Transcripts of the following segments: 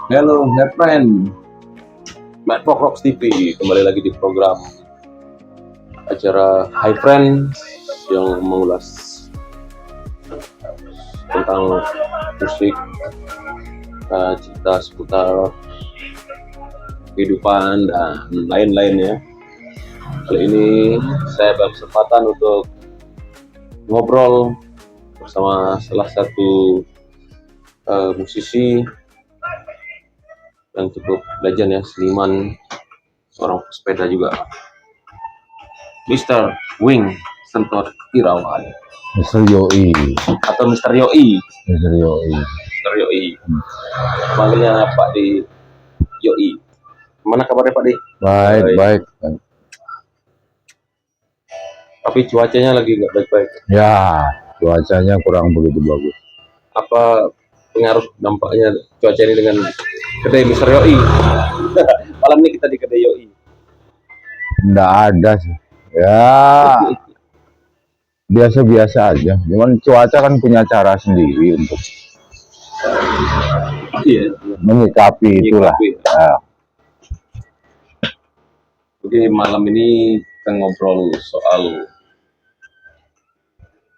Hello, my friend. Matchbox Rocks TV kembali lagi di program acara Hi Friends yang mengulas tentang musik, cerita seputar kehidupan dan lain-lainnya. Kali ini saya berkesempatan untuk ngobrol bersama salah satu musisi yang cukup legend ya, seniman, seorang pesepeda juga, Mr. Wing Sentot Irawan Mr. Yoi. atau Mr. Yoi. Mr. Yoi. Mr. Yoi. Panggilnya Pak di Yoi. Mana kabarnya Pak di? Baik. Tapi cuacanya lagi nggak baik-baik. Ya, cuacanya kurang begitu bagus. Apa pengaruh dampaknya cuaca ini dengan kedai Mr. Yoi? Malam ini kita di kedai Yoi. Nggak ada sih. Ya, biasa-biasa aja. Cuman cuaca kan punya cara sendiri untuk menyikapi itulah. Ya. Oke, malam ini kita ngobrol soal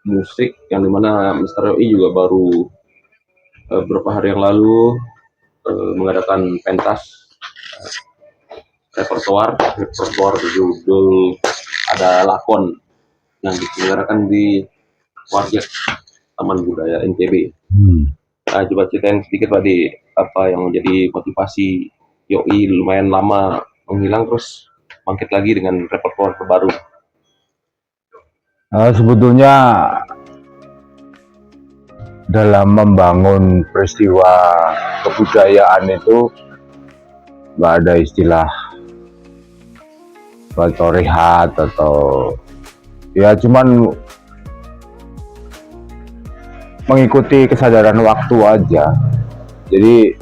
musik yang dimana Mr. Yoi juga baru beberapa hari yang lalu mengadakan pentas repertoar berjudul Ada Lakon yang diselenggarakan di Warjak Taman Budaya NTB. Coba ceritain sedikit Pak di apa yang menjadi motivasi Yoi lumayan lama menghilang terus bangkit lagi dengan repertoar terbaru. Sebetulnya dalam membangun peristiwa kebudayaan itu nggak ada istilah atau rehat atau ya, cuman mengikuti kesadaran waktu aja. Jadi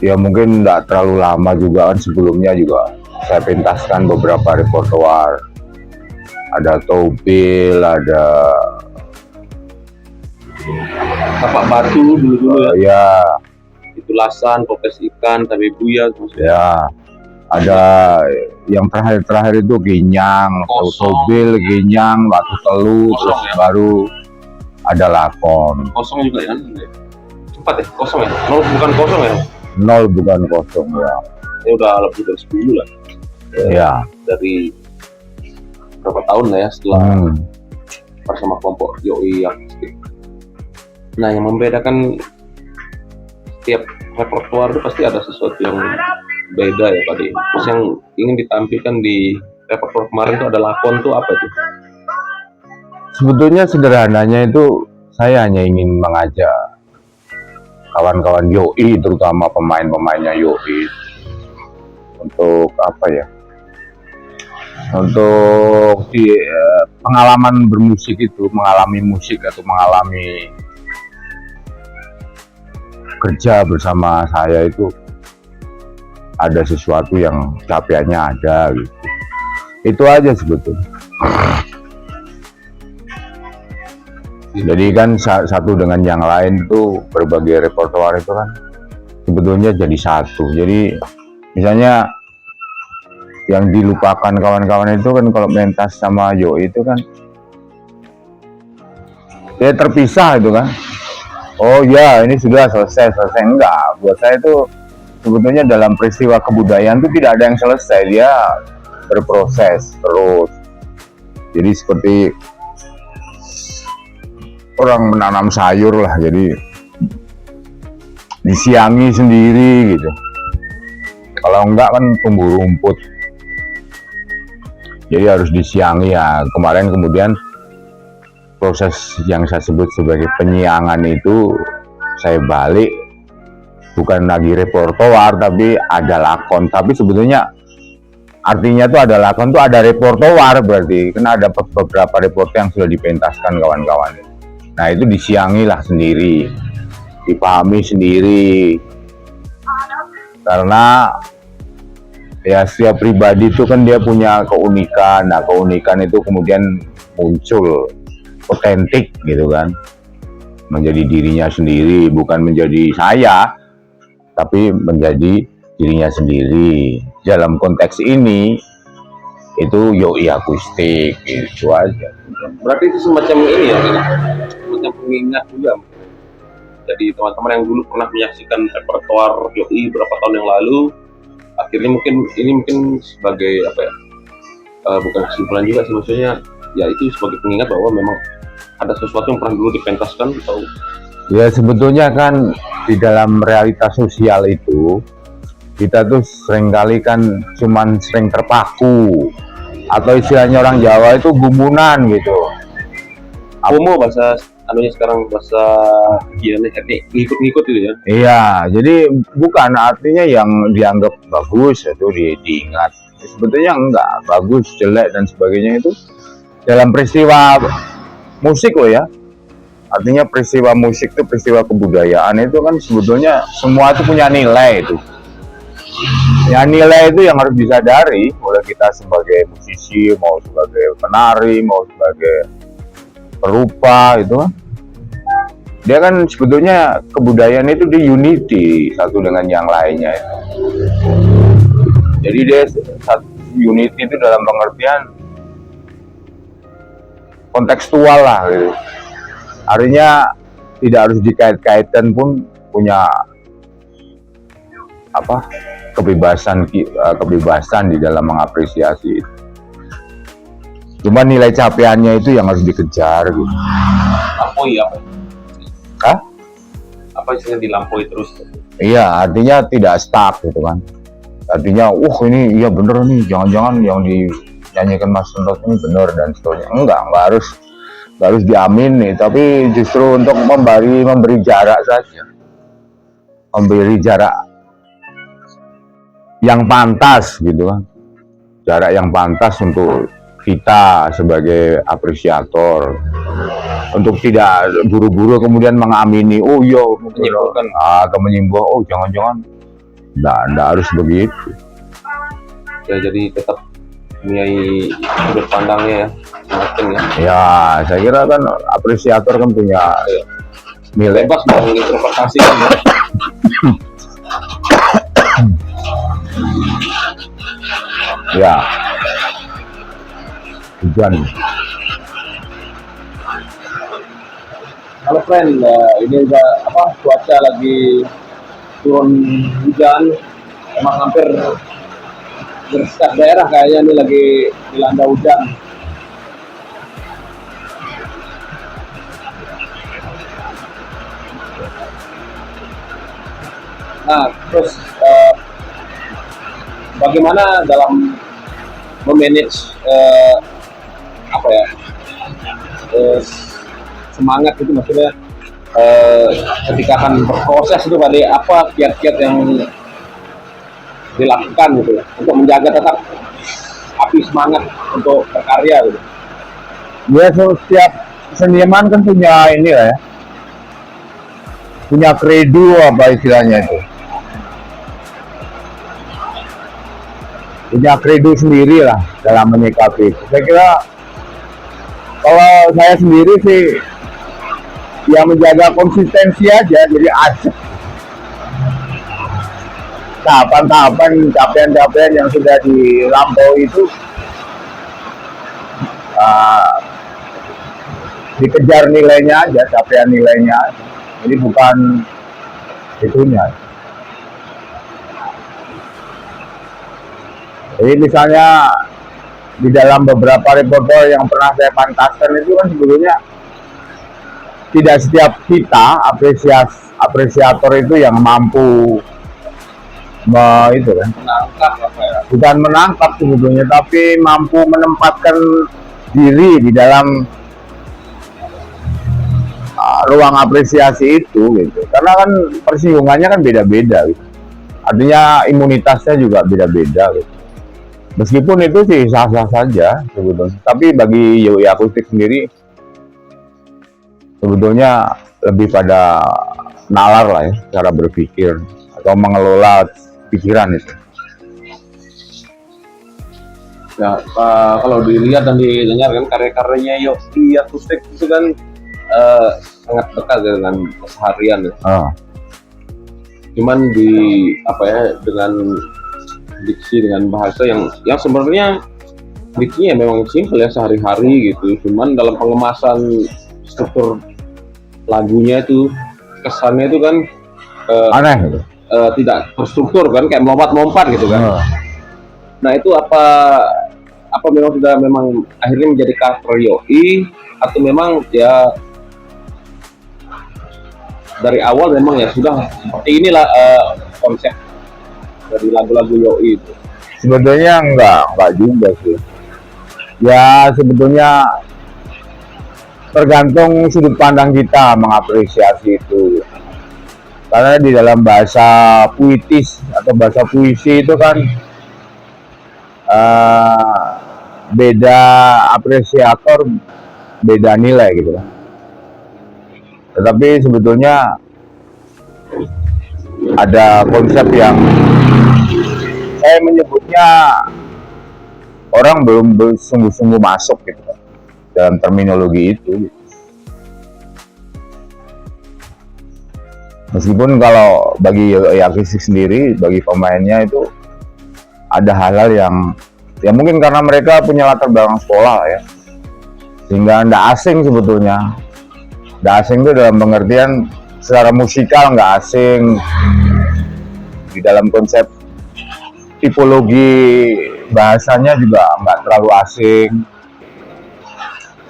ya mungkin nggak terlalu lama juga kan, sebelumnya juga saya pentaskan beberapa repertoar, ada Tobil, ada Tapak Batu dulu ya, itu Lasan, Popes Ikan, Tabe Buya, ya ada yang terakhir itu Ginyang, Tobil, Ginyang, Batu Telu, terus ya? baru ada Lakon. Kosong juga ya? Cepat ya? Kosong ya? Bukan kosong ya? 0 bukan kosong ya. Ini udah lebih dari 10 lah. Ya. Dari berapa tahun lah ya setelah bersama kelompok Yoi Artistik. Nah, yang membedakan setiap repertoar itu pasti ada sesuatu yang beda ya Pak Di. Terus yang ingin ditampilkan di repertoar kemarin itu ada lakon tuh apa tuh? Sebetulnya sederhananya itu saya hanya ingin mengajak kawan-kawan Yoi, terutama pemain-pemainnya Yoi, untuk apa ya? Untuk di pengalaman bermusik itu, mengalami musik atau mengalami kerja bersama saya itu ada sesuatu yang capaiannya ada gitu. Itu aja sebetulnya. Jadi kan satu dengan yang lain itu, berbagai repertoar itu kan sebetulnya jadi satu. Jadi misalnya yang dilupakan kawan-kawan itu kan kalau pentas sama Yoi itu kan dia terpisah itu kan. Oh ya, ini sudah selesai. Enggak, buat saya itu sebetulnya dalam peristiwa kebudayaan itu tidak ada yang selesai, dia berproses terus. Jadi seperti orang menanam sayur lah, jadi disiangi sendiri gitu. Kalau enggak kan tumbuh rumput, jadi harus disiangi ya. Kemarin kemudian proses yang saya sebut sebagai penyiangan itu saya balik, bukan lagi repertoar tapi ada lakon. Tapi sebetulnya artinya tuh ada lakon tuh ada repertoar, berarti karena ada beberapa repertoar yang sudah dipentaskan kawan-kawan. Nah itu disiangi lah sendiri, dipahami sendiri, karena ya setiap pribadi itu kan dia punya keunikan. Nah keunikan itu kemudian muncul otentik gitu kan, menjadi dirinya sendiri, bukan menjadi saya. tapi menjadi dirinya sendiri. Dalam konteks ini itu yoi akustik itu aja. Berarti itu semacam ini ya, semacam pengingat juga. Jadi teman-teman yang dulu pernah menyaksikan repertoar yoi berapa tahun yang lalu, akhirnya mungkin sebagai apa ya, bukan kesimpulan juga sih, maksudnya ya itu sebagai pengingat bahwa memang ada sesuatu yang pernah dulu dipentaskan atau ya sebetulnya kan di dalam realitas sosial itu kita tuh seringkali kan cuman sering terpaku, atau istilahnya orang Jawa itu gumunan gitu. FOMO bahasa anunya sekarang, bahasa gini ngikut-ngikut gitu ya. Iya, jadi bukan artinya yang dianggap bagus itu diingat. Sebetulnya enggak, bagus, jelek dan sebagainya itu dalam peristiwa musik loh ya. Artinya peristiwa musik itu, peristiwa kebudayaan itu kan sebetulnya semua itu punya nilai itu. Ya nilai itu yang harus disadari oleh kita sebagai musisi, mau sebagai penari, mau sebagai perupa itu kan. Dia kan sebetulnya kebudayaan itu di unity satu dengan yang lainnya itu. Jadi dia unity itu dalam pengertian kontekstual lah gitu. Artinya tidak harus dikait-kaitkan pun punya apa kebebasan di dalam mengapresiasi itu. Cuma nilai capaiannya itu yang harus dikejar gitu. Lampaui apa? Hah? Apa istilahnya dilampaui terus? Iya, artinya tidak stuck gitu kan. Artinya, ini iya bener nih, jangan-jangan yang dinyanyikan Mas Sentot ini bener dan seterusnya. Enggak harus diamini, tapi justru untuk memberi jarak saja. Memberi jarak yang pantas gitu kan. Jarak yang pantas untuk kita sebagai apresiator, untuk tidak buru-buru kemudian mengamini, menyimpulkan, jangan-jangan enggak harus begitu ya. Jadi tetap punya sudut pandangnya ya masing-masing ya. Ya saya kira kan apresiator kan punya nilai, bebas menginterpretasi kan ya. Ya hujan. Halo friend, ini udah cuaca lagi turun hujan, emang hampir setiap daerah kayaknya ini lagi dilanda hujan. Nah, terus bagaimana dalam memanage semangat itu, maksudnya ketika akan berproses itu pada apa kiat-kiat yang dilakukan gitu ya, untuk menjaga tetap api semangat untuk berkarya gitu. Ya setiap seniman kan punya ini lah ya, punya kredo apa istilahnya itu, punya kredo sendiri lah dalam menyikapi. Saya kira kalau saya sendiri sih ya menjaga konsistensi aja, jadi asik tahapan-tahapan capaian-capaian yang sudah dilampaui itu dikejar nilainya aja, capaian nilainya aja. Jadi bukan itunya. Jadi misalnya di dalam beberapa repertoire yang pernah saya pantaskan itu kan sebetulnya tidak setiap kita apresiator itu yang mampu itu kan, menangkap bukan menangkap sebetulnya, tapi mampu menempatkan diri di dalam ruang apresiasi itu gitu. Karena kan persinggungannya kan beda-beda gitu. Artinya imunitasnya juga beda-beda gitu. Meskipun itu sih sah-sah saja sebetulnya, tapi bagi yoi akustik sendiri sebetulnya lebih pada nalar lah ya, cara berpikir atau mengelola pikiran itu. Ya, kalau dilihat dan didengar kan karya-karyanya yoi akustik itu kan sangat dekat dengan keseharian ya. cuman di apa ya, dengan diksi, dengan bahasa yang sebenarnya diksinya memang simpel ya sehari-hari gitu, cuman dalam pengemasan struktur lagunya itu kesannya itu kan Aneh gitu. tidak terstruktur kan, kayak melompat-lompat gitu kan. Nah itu apa memang sudah memang akhirnya menjadi karakter Yoi, atau memang ya dari awal memang ya sudah seperti inilah konsep dari lagu-lagu Yoi itu? Sebetulnya enggak juga sih. Ya sebetulnya tergantung sudut pandang kita mengapresiasi itu. Karena di dalam bahasa puitis atau bahasa puisi itu kan beda apresiator, beda nilai gitu kan. Tetapi sebetulnya ada konsep yang saya menyebutnya orang belum sungguh-sungguh masuk gitu kan dalam terminologi itu. Meskipun kalau bagi Yakisik sendiri, bagi pemainnya itu ada hal-hal yang ya mungkin karena mereka punya latar belakang sekolah ya, sehingga nggak asing sebetulnya. Nggak asing itu dalam pengertian secara musikal nggak asing, di dalam konsep tipologi bahasanya juga nggak terlalu asing.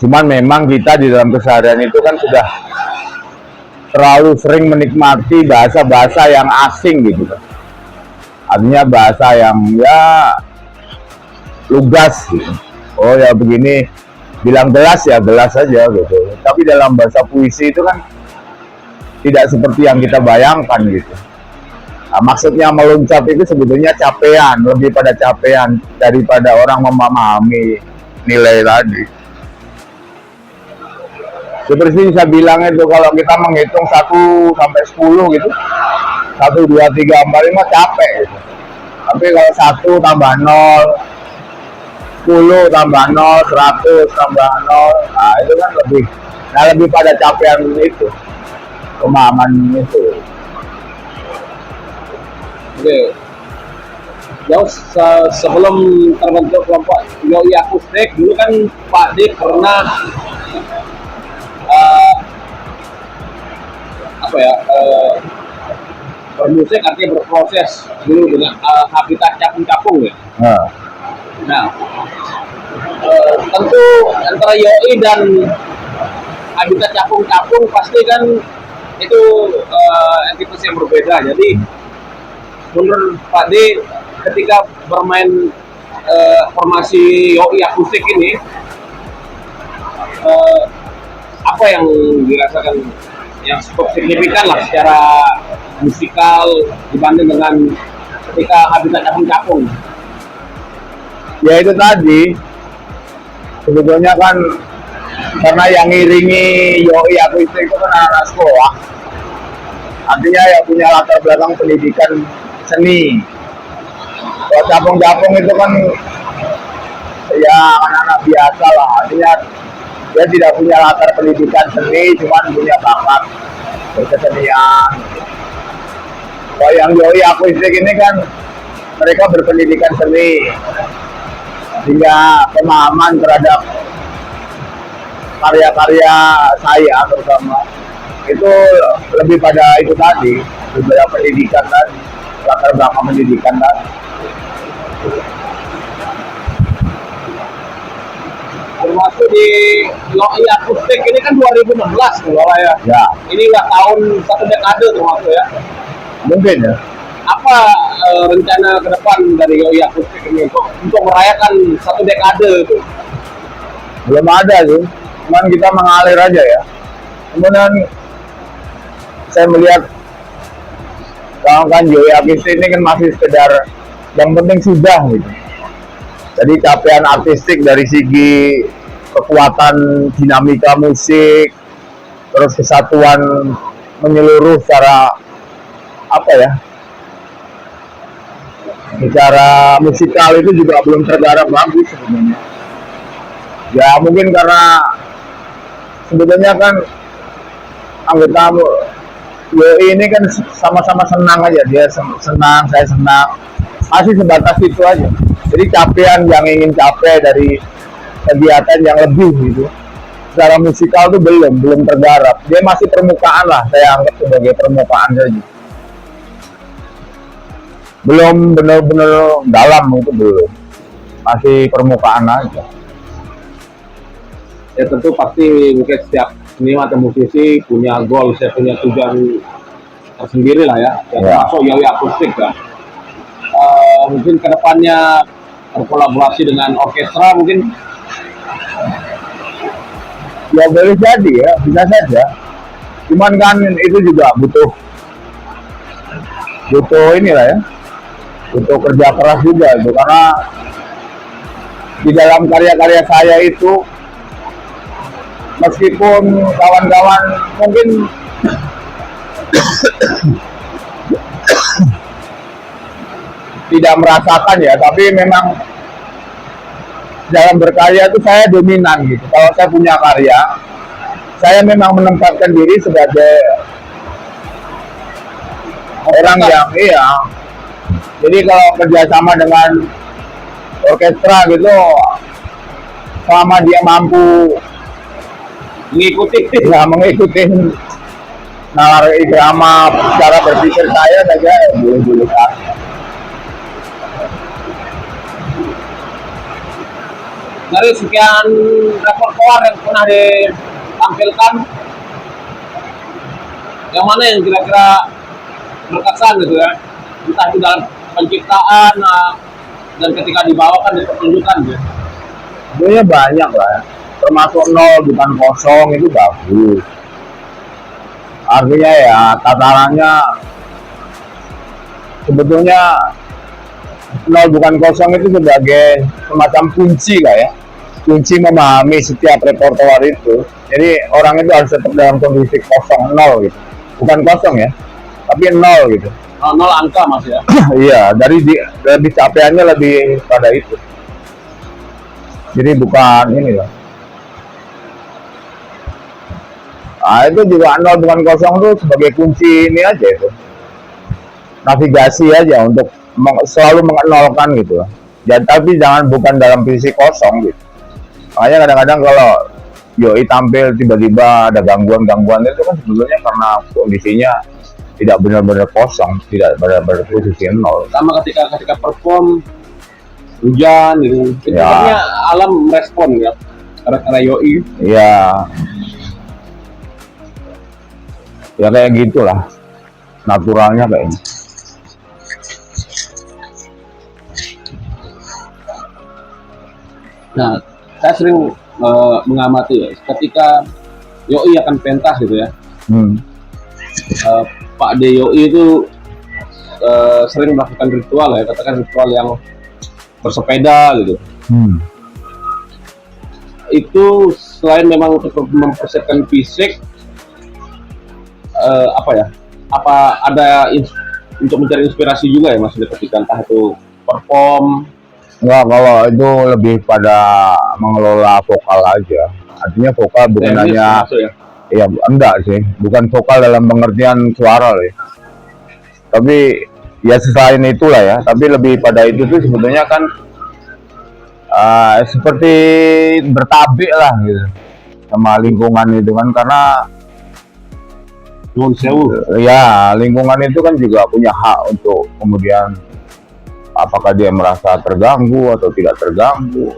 Cuman memang kita di dalam keseharian itu kan sudah terlalu sering menikmati bahasa-bahasa yang asing gitu kan. Artinya bahasa yang ya lugas gitu. Oh ya begini, bilang gelas ya gelas aja gitu. Tapi dalam bahasa puisi itu kan tidak seperti yang kita bayangkan gitu. Nah, maksudnya meluncat itu sebetulnya capaian, lebih pada capaian daripada orang memahami nilai tadi. Seperti saya bilang itu, kalau kita menghitung 1 sampai 10 gitu, 1, 2, 3, 4, 5 capek gitu. Tapi kalau 1 tambah 0, 10 tambah 0, 100 tambah 0, nah itu kan lebih pada capaian itu, pemahaman itu. Oke. Jauh sebelum terbentuk kelompok Yoi Akustik, dulu kan Pak D pernah bermusik, artinya berproses dulu dengan Habitat Capung-Capung ya. Nah, tentu antara Yoi dan Habitat Capung-Capung pasti kan itu entitas yang berbeda. Jadi menurut Pak D, ketika bermain formasi Yoi Akustik ini, apa yang dirasakan yang cukup signifikan lah secara musikal dibanding dengan ketika Habitat Capung-Capung? Ya itu tadi, sebetulnya kan karena yang ngiringi Yoi Akustik itu kan anak-anak sekolah, artinya yang punya latar belakang pendidikan seni. Kalau Capung-Capung itu kan ya anak-anak biasa lah, artinya dia tidak punya latar pendidikan seni, cuman punya bakat berkesenian. Kalau yang Yoi Akustik ini kan mereka berpendidikan seni, sehingga pemahaman terhadap karya-karya saya terutama itu lebih pada itu tadi, lebih pada pendidikan tadi, latar belakang pendidikan tadi. Termasuk di Yoi Akustik ini kan 2016 tuh ya. Ya. Ini udah tahun 1 dekade termasuk ya. Mungkin ya. Apa rencana ke depan dari Yoi Akustik ini untuk merayakan 1 dekade itu? Belum ada sih, cuman kita mengalir aja ya. Kemudian saya melihat kan Yoi Akustik ini kan masih sekedar yang penting sudah gitu. Jadi capaian artistik dari segi kekuatan dinamika musik, terus kesatuan menyeluruh secara apa ya, secara musikal itu juga belum tergarap bagus sebenarnya. Ya mungkin karena sebetulnya kan anggota Yoi ini kan sama-sama senang aja, dia senang, saya senang, masih sebatas itu aja. Jadi capaian yang ingin capai dari kegiatan yang lebih gitu, secara musikal tuh belum tergarap, dia masih permukaan lah, saya anggap sebagai permukaan saja, belum benar-benar dalam, itu belum, masih permukaan aja. Ya tentu pasti mungkin setiap seniman atau musisi punya goal, saya punya tujuan tersendiri lah ya, yang termasuk Yoi Akustik ya. Mungkin kedepannya berkolaborasi dengan orkestra mungkin. Ya boleh jadi ya, bisa saja. Cuman kan itu juga butuh inilah ya, butuh kerja keras juga itu, karena di dalam karya-karya saya itu, meskipun kawan-kawan mungkin tidak merasakan ya, tapi memang dalam berkarya itu saya dominan gitu. Kalau saya punya karya, saya memang menempatkan diri sebagai orang yang jadi kalau kerjasama dengan orkestra gitu, selama dia mampu mengikuti nalar irama cara berpikir saya saja, boleh-boleh saja. Dari sekian repertoar yang pernah ditampilkan, yang mana yang kira-kira berkesan gitu ya, entah itu dalam penciptaan dan ketika dibawakan di pertunjukan gitu. Sebenarnya banyak lah ya, termasuk nol bukan kosong itu bagus. Artinya ya tatarannya sebetulnya nol bukan kosong itu sebagai semacam kunci lah ya, kunci memahami setiap repertoar itu. Jadi orang itu harus tetap dalam kondisi kosong, nol gitu, bukan kosong ya, tapi nol gitu. Nol angka mas ya. Iya, dari capaiannya lebih pada itu. Jadi bukan ini loh. Itu juga nol bukan kosong tuh sebagai kunci ini aja itu, navigasi aja untuk selalu mengenolkan gitu. Dan tapi bukan dalam posisi kosong gitu. Makanya kadang-kadang kalau Yoi tampil tiba-tiba ada gangguan-gangguan itu kan sebetulnya karena kondisinya tidak benar-benar kosong, tidak benar-benar posisi nol. Sama ketika perform hujan gitu, sebenarnya alam merespon ya karena Yoi. Ya kayak gitulah naturalnya kayaknya. Nah, saya sering mengamati ya, ketika Yoi akan pentas gitu ya, Pak De Yoi itu sering melakukan ritual ya, katakan ritual yang bersepeda gitu. Itu selain memang untuk mempersiapkan fisik, apa ada untuk mencari inspirasi juga ya mas, ketika entah itu perform? Enggak, kalau itu lebih pada mengelola vokal aja. Artinya vokal bukan hanya ya enggak sih, bukan vokal dalam pengertian suara ya. Tapi ya selain itulah ya, tapi lebih pada itu tuh sebetulnya kan seperti bertabik lah gitu sama lingkungan itu kan, karena ya lingkungan itu kan juga punya hak untuk kemudian apakah dia merasa terganggu atau tidak terganggu,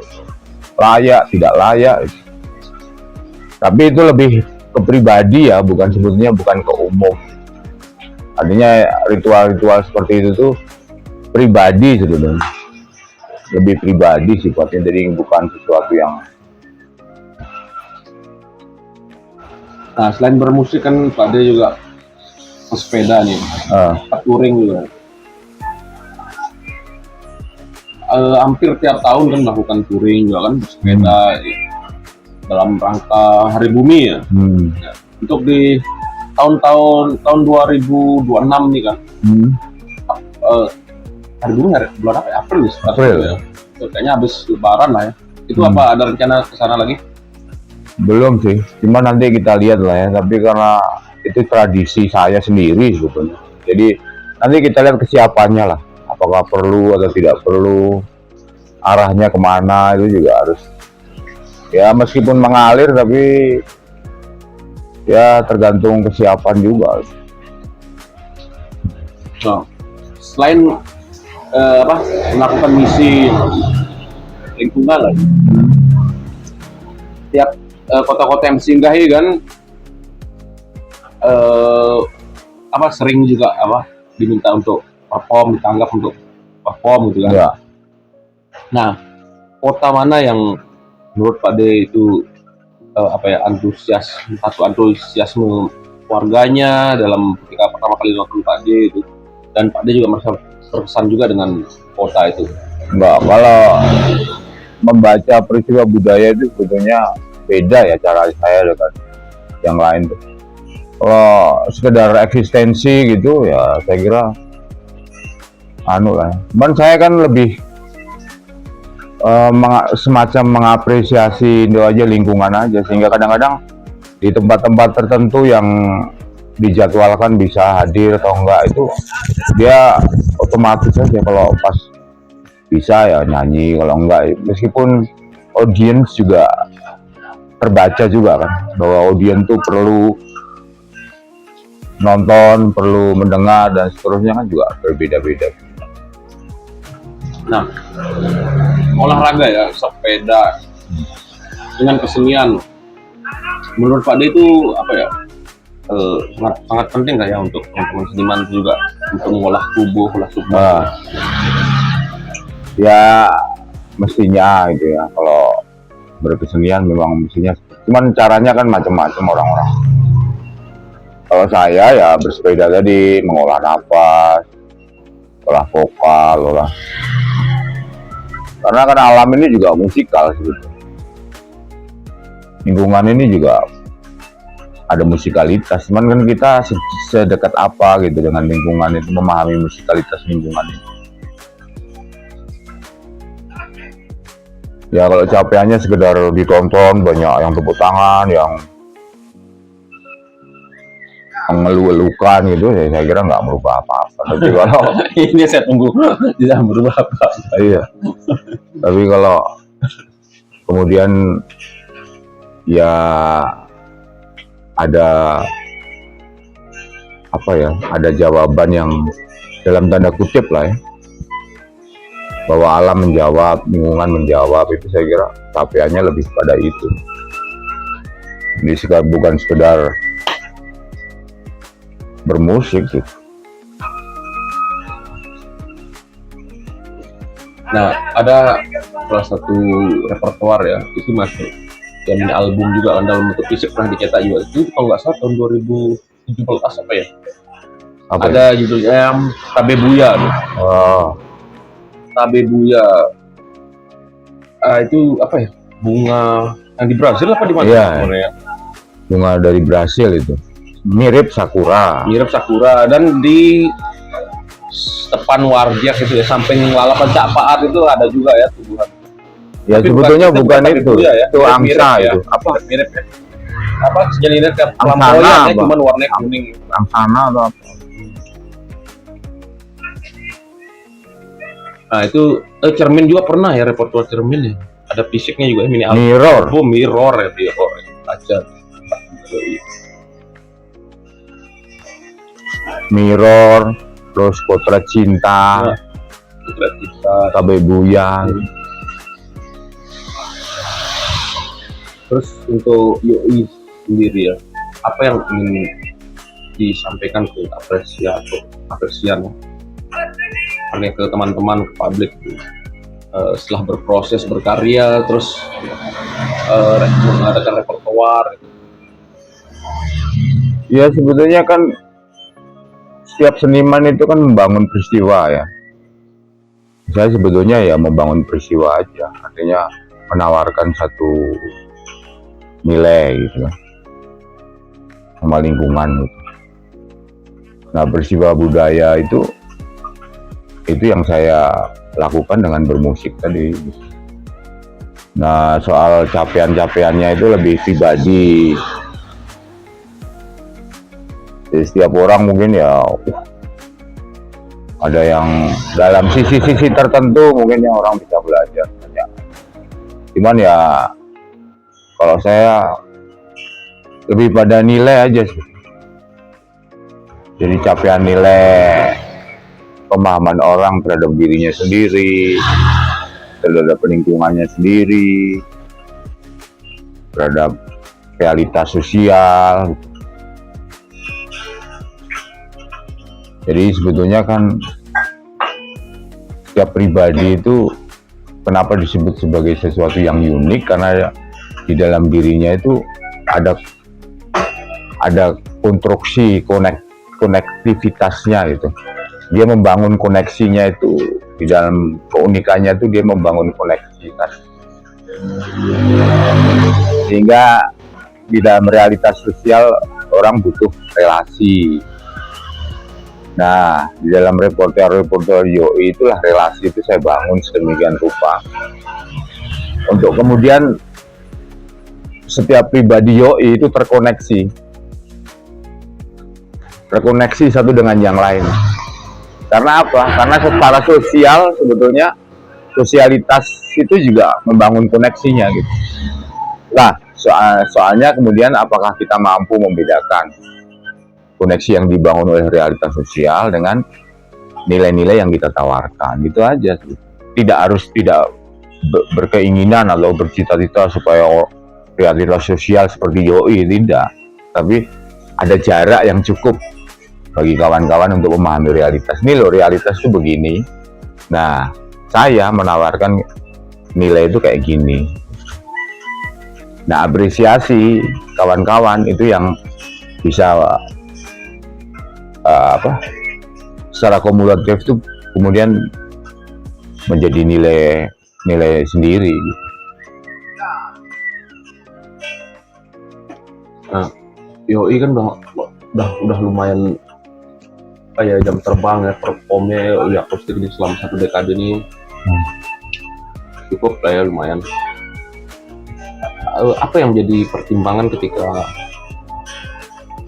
layak tidak layak. Tapi itu lebih ke pribadi ya, sebetulnya bukan ke umum. Artinya ritual-ritual seperti itu tuh pribadi sebetulnya, lebih pribadi sifatnya, jadi bukan sesuatu yang. Nah, selain bermusik kan Pak De juga pesepeda nih, touring juga. Hampir tiap tahun kan melakukan touring juga kan, bersepeda dalam rangka Hari Bumi ya. Ya. Untuk di tahun 2026 nih kan, Hari Bumi bulan apa ya? April ya. Kayaknya habis Lebaran lah ya. Itu apa ada rencana ke sana lagi? Belum sih, cuma nanti kita lihat lah ya. Tapi karena itu tradisi saya sendiri sebetulnya. Jadi nanti kita lihat kesiapannya lah, apakah perlu atau tidak perlu, arahnya kemana itu juga harus ya, meskipun mengalir tapi ya tergantung kesiapan juga. Nah, selain melakukan misi lingkungan lah, tiap kota-kota yang disinggahi kan sering juga diminta untuk perform, ditanggap untuk perform gitu kan. Ya. Nah, kota mana yang menurut Pak D itu antusiasme warganya dalam ketika pertama kali nonton Pak D itu, dan Pak D juga merasa terkesan juga dengan kota itu? Enggak, kalau membaca peristiwa budaya itu sebetulnya beda ya cara saya dengan yang lain tuh. Kalau sekedar eksistensi gitu ya saya kira cuman saya kan lebih semacam mengapresiasi itu aja, lingkungan aja, sehingga kadang-kadang di tempat-tempat tertentu yang dijadwalkan bisa hadir atau enggak itu dia otomatis aja, kalau pas bisa ya nyanyi, kalau enggak meskipun audiens juga terbaca juga kan, bahwa audiens tuh perlu nonton, perlu mendengar dan seterusnya kan juga berbeda-beda. Nah, olahraga ya, sepeda dengan kesenian, menurut Pak D itu sangat penting nggak ya untuk teman-teman seniman juga untuk mengolah tubuh, ya mestinya gitu ya, kalau berkesenian memang mestinya, cuman caranya kan macam-macam orang-orang. Kalau saya ya bersepeda tadi, mengolah nafas, olah vokal, karena kan alam ini juga musikal sebetulnya. Lingkungan ini juga ada musikalitas, cuman kan kita sedekat apa gitu dengan lingkungan itu, memahami musikalitas lingkungan itu. Ya kalau capaiannya sekedar ditonton banyak yang tepuk tangan, yang mengeluh-elukan gitu, ya saya kira nggak merubah apa-apa. Tapi kalau ini saya tunggu tidak berubah apa. Iya. Tapi kalau kemudian ya ada ada jawaban yang dalam tanda kutip lah ya, bahwa alam menjawab, lingkungan menjawab, itu saya kira capaiannya lebih pada itu. Ini bukan sekedar bermusik gitu. Nah, ada salah satu repertoar ya, itu masuk yang album juga kan, dalam bentuk fisik pernah dicetak juga. Itu kalau nggak salah tahun 2017 ada judulnya Tabe Buya. Tabe Buya. Itu bunga yang di Brasil apa di mana? Iya, bunga dari Brasil itu. Mirip sakura dan di depan Warjak itu ya, samping Lalapan Cak Paat itu ada juga ya tumbuhan. Ya tapi sebetulnya bukan itu, ya, itu angsa ya. Itu mirip ya, sejenisnya kayak flamboyan ya, cuman warnanya kuning. Angsana atau apa? Nah itu cermin juga pernah ya, repertoar cermin ya, ada fisiknya juga, mini album mirror aja. Mirror, terus Potret Cinta, Tabe Buya. Terus untuk Yoi sendiri ya, apa yang ingin disampaikan ke apresian ke teman-teman, ke publik setelah berproses berkarya, terus mengadakan repertoar? Ya sebetulnya kan setiap seniman itu kan membangun peristiwa ya. Saya sebetulnya ya membangun peristiwa aja, artinya menawarkan satu nilai gitu sama lingkungan gitu. Nah peristiwa budaya itu yang saya lakukan dengan bermusik tadi. Nah soal capaiannya itu lebih pribadi. Jadi setiap orang mungkin ya ada yang dalam sisi-sisi tertentu mungkin yang orang bisa belajar banyak. Cuman ya kalau saya lebih pada nilai aja sih. Jadi capaian nilai, pemahaman orang terhadap dirinya sendiri, terhadap lingkungannya sendiri, terhadap realitas sosial. Jadi sebetulnya kan setiap pribadi itu kenapa disebut sebagai sesuatu yang unik, karena di dalam dirinya itu ada konstruksi konektivitasnya gitu. Dia membangun koneksinya itu di dalam keunikannya itu, dia membangun koneksitas. Sehingga di dalam realitas sosial orang butuh relasi. Nah, di dalam reporter YOI itulah relasi itu saya bangun sedemikian rupa. Untuk kemudian setiap pribadi YOI itu terkoneksi satu dengan yang lain. Karena apa? Karena secara sosial sebetulnya sosialitas itu juga membangun koneksinya gitu. Nah, soalnya kemudian apakah kita mampu membedakan koneksi yang dibangun oleh realitas sosial dengan nilai-nilai yang kita tawarkan, gitu aja. Tidak berkeinginan atau bercita-cita supaya realitas sosial seperti YOI, tidak. Tapi ada jarak yang cukup bagi kawan-kawan untuk memahami realitas. Ini loh, realitas itu begini. Nah, saya menawarkan nilai itu kayak gini. Nah, apresiasi kawan-kawan itu yang bisa secara kumulatif itu kemudian menjadi nilai sendiri. Nah, YOI kan udah lumayan kayak jam terbang ya, performnya ya akustik di selama 1 dekade ini cukup lah ya, lumayan. Apa yang menjadi pertimbangan ketika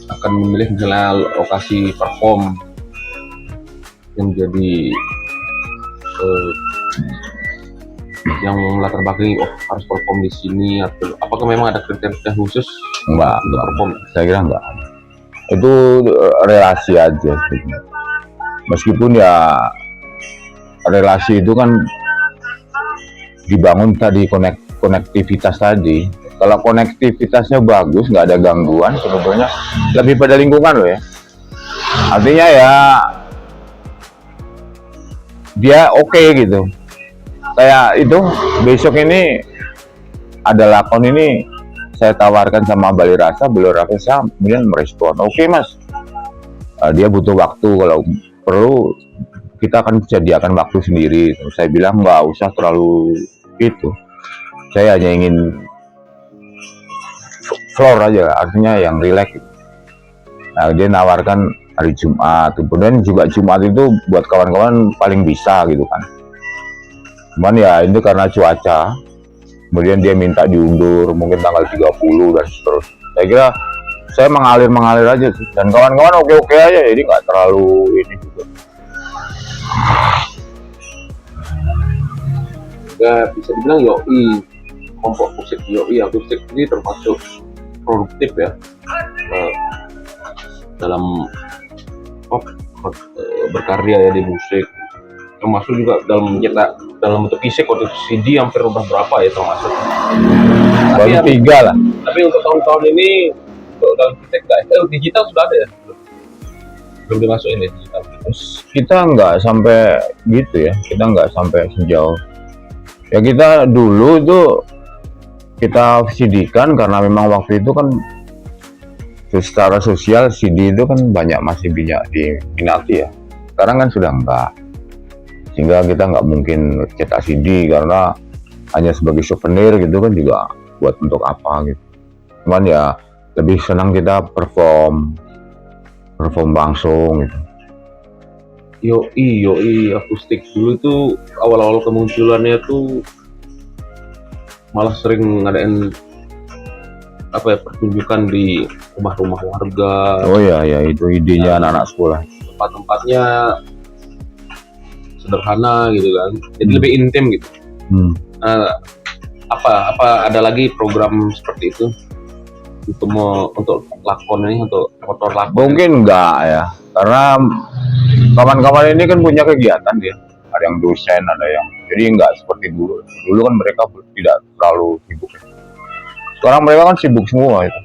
akan memilih misalnya lokasi perform yang menjadi yang latar belakang harus perform di sini, atau apakah memang ada kriteria khusus Enggak, untuk perform? saya kira enggak. Itu relasi aja. Meskipun ya relasi itu kan dibangun tadi, konektivitas tadi. Kalau konektivitasnya bagus, nggak ada gangguan, sebetulnya lebih pada lingkungan loh ya. Artinya ya dia oke gitu. Kayak itu besok ini ada lakon ini saya tawarkan sama Bali Rasa, beliau Rasa kemudian merespon, oke mas, dia butuh waktu, kalau perlu kita akan sediakan waktu sendiri. Saya bilang nggak usah terlalu itu, saya hanya ingin floor aja, artinya yang relax. Nah, dia nawarkan hari Jumat, kemudian juga Jumat itu buat kawan-kawan paling bisa gitu kan. Cuman ya ini karena cuaca, kemudian dia minta diundur mungkin tanggal 30 dan seterusnya. Saya kira saya mengalir aja sih, dan kawan-kawan oke aja, jadi nggak terlalu ini juga. Ya bisa dibilang YOI, kelompok musik YOI akustik ini termasuk produktif ya dalam berkarya ya di musik, termasuk juga dalam mencetak dalam bentuk fisik. Waktu CD hampir udah berapa ya termasuk, Baru 3 lah. tapi untuk tahun-tahun ini untuk dalam fisik digital sudah ada ya, belum dimasukin ya digital. Kita nggak sampai gitu ya, kita nggak sampai sejauh ya. Kita dulu itu kita CD-kan karena memang waktu itu kan secara sosial CD itu kan masih banyak diminati ya. Sekarang kan sudah enggak, sehingga kita nggak mungkin cetak CD karena hanya sebagai souvenir gitu kan, juga buat untuk apa gitu. Cuman ya lebih senang kita perform langsung gitu. YOI akustik dulu tuh awal-awal kemunculannya tuh malah sering ngadain apa ya, pertunjukan di rumah-rumah warga, Oh ya, ya itu idenya anak-anak sekolah. tempat-tempatnya sederhana gitu kan, jadi lebih intim gitu. Nah, apa ada lagi program seperti itu untuk lakon ini, untuk repertoar lakon? Mungkin enggak ya, karena kawan-kawan ini kan punya kegiatan dia. Ada yang dosen, ada yang, jadi enggak seperti dulu. Dulu kan mereka tidak terlalu sibuk. Sekarang mereka kan sibuk semua itu.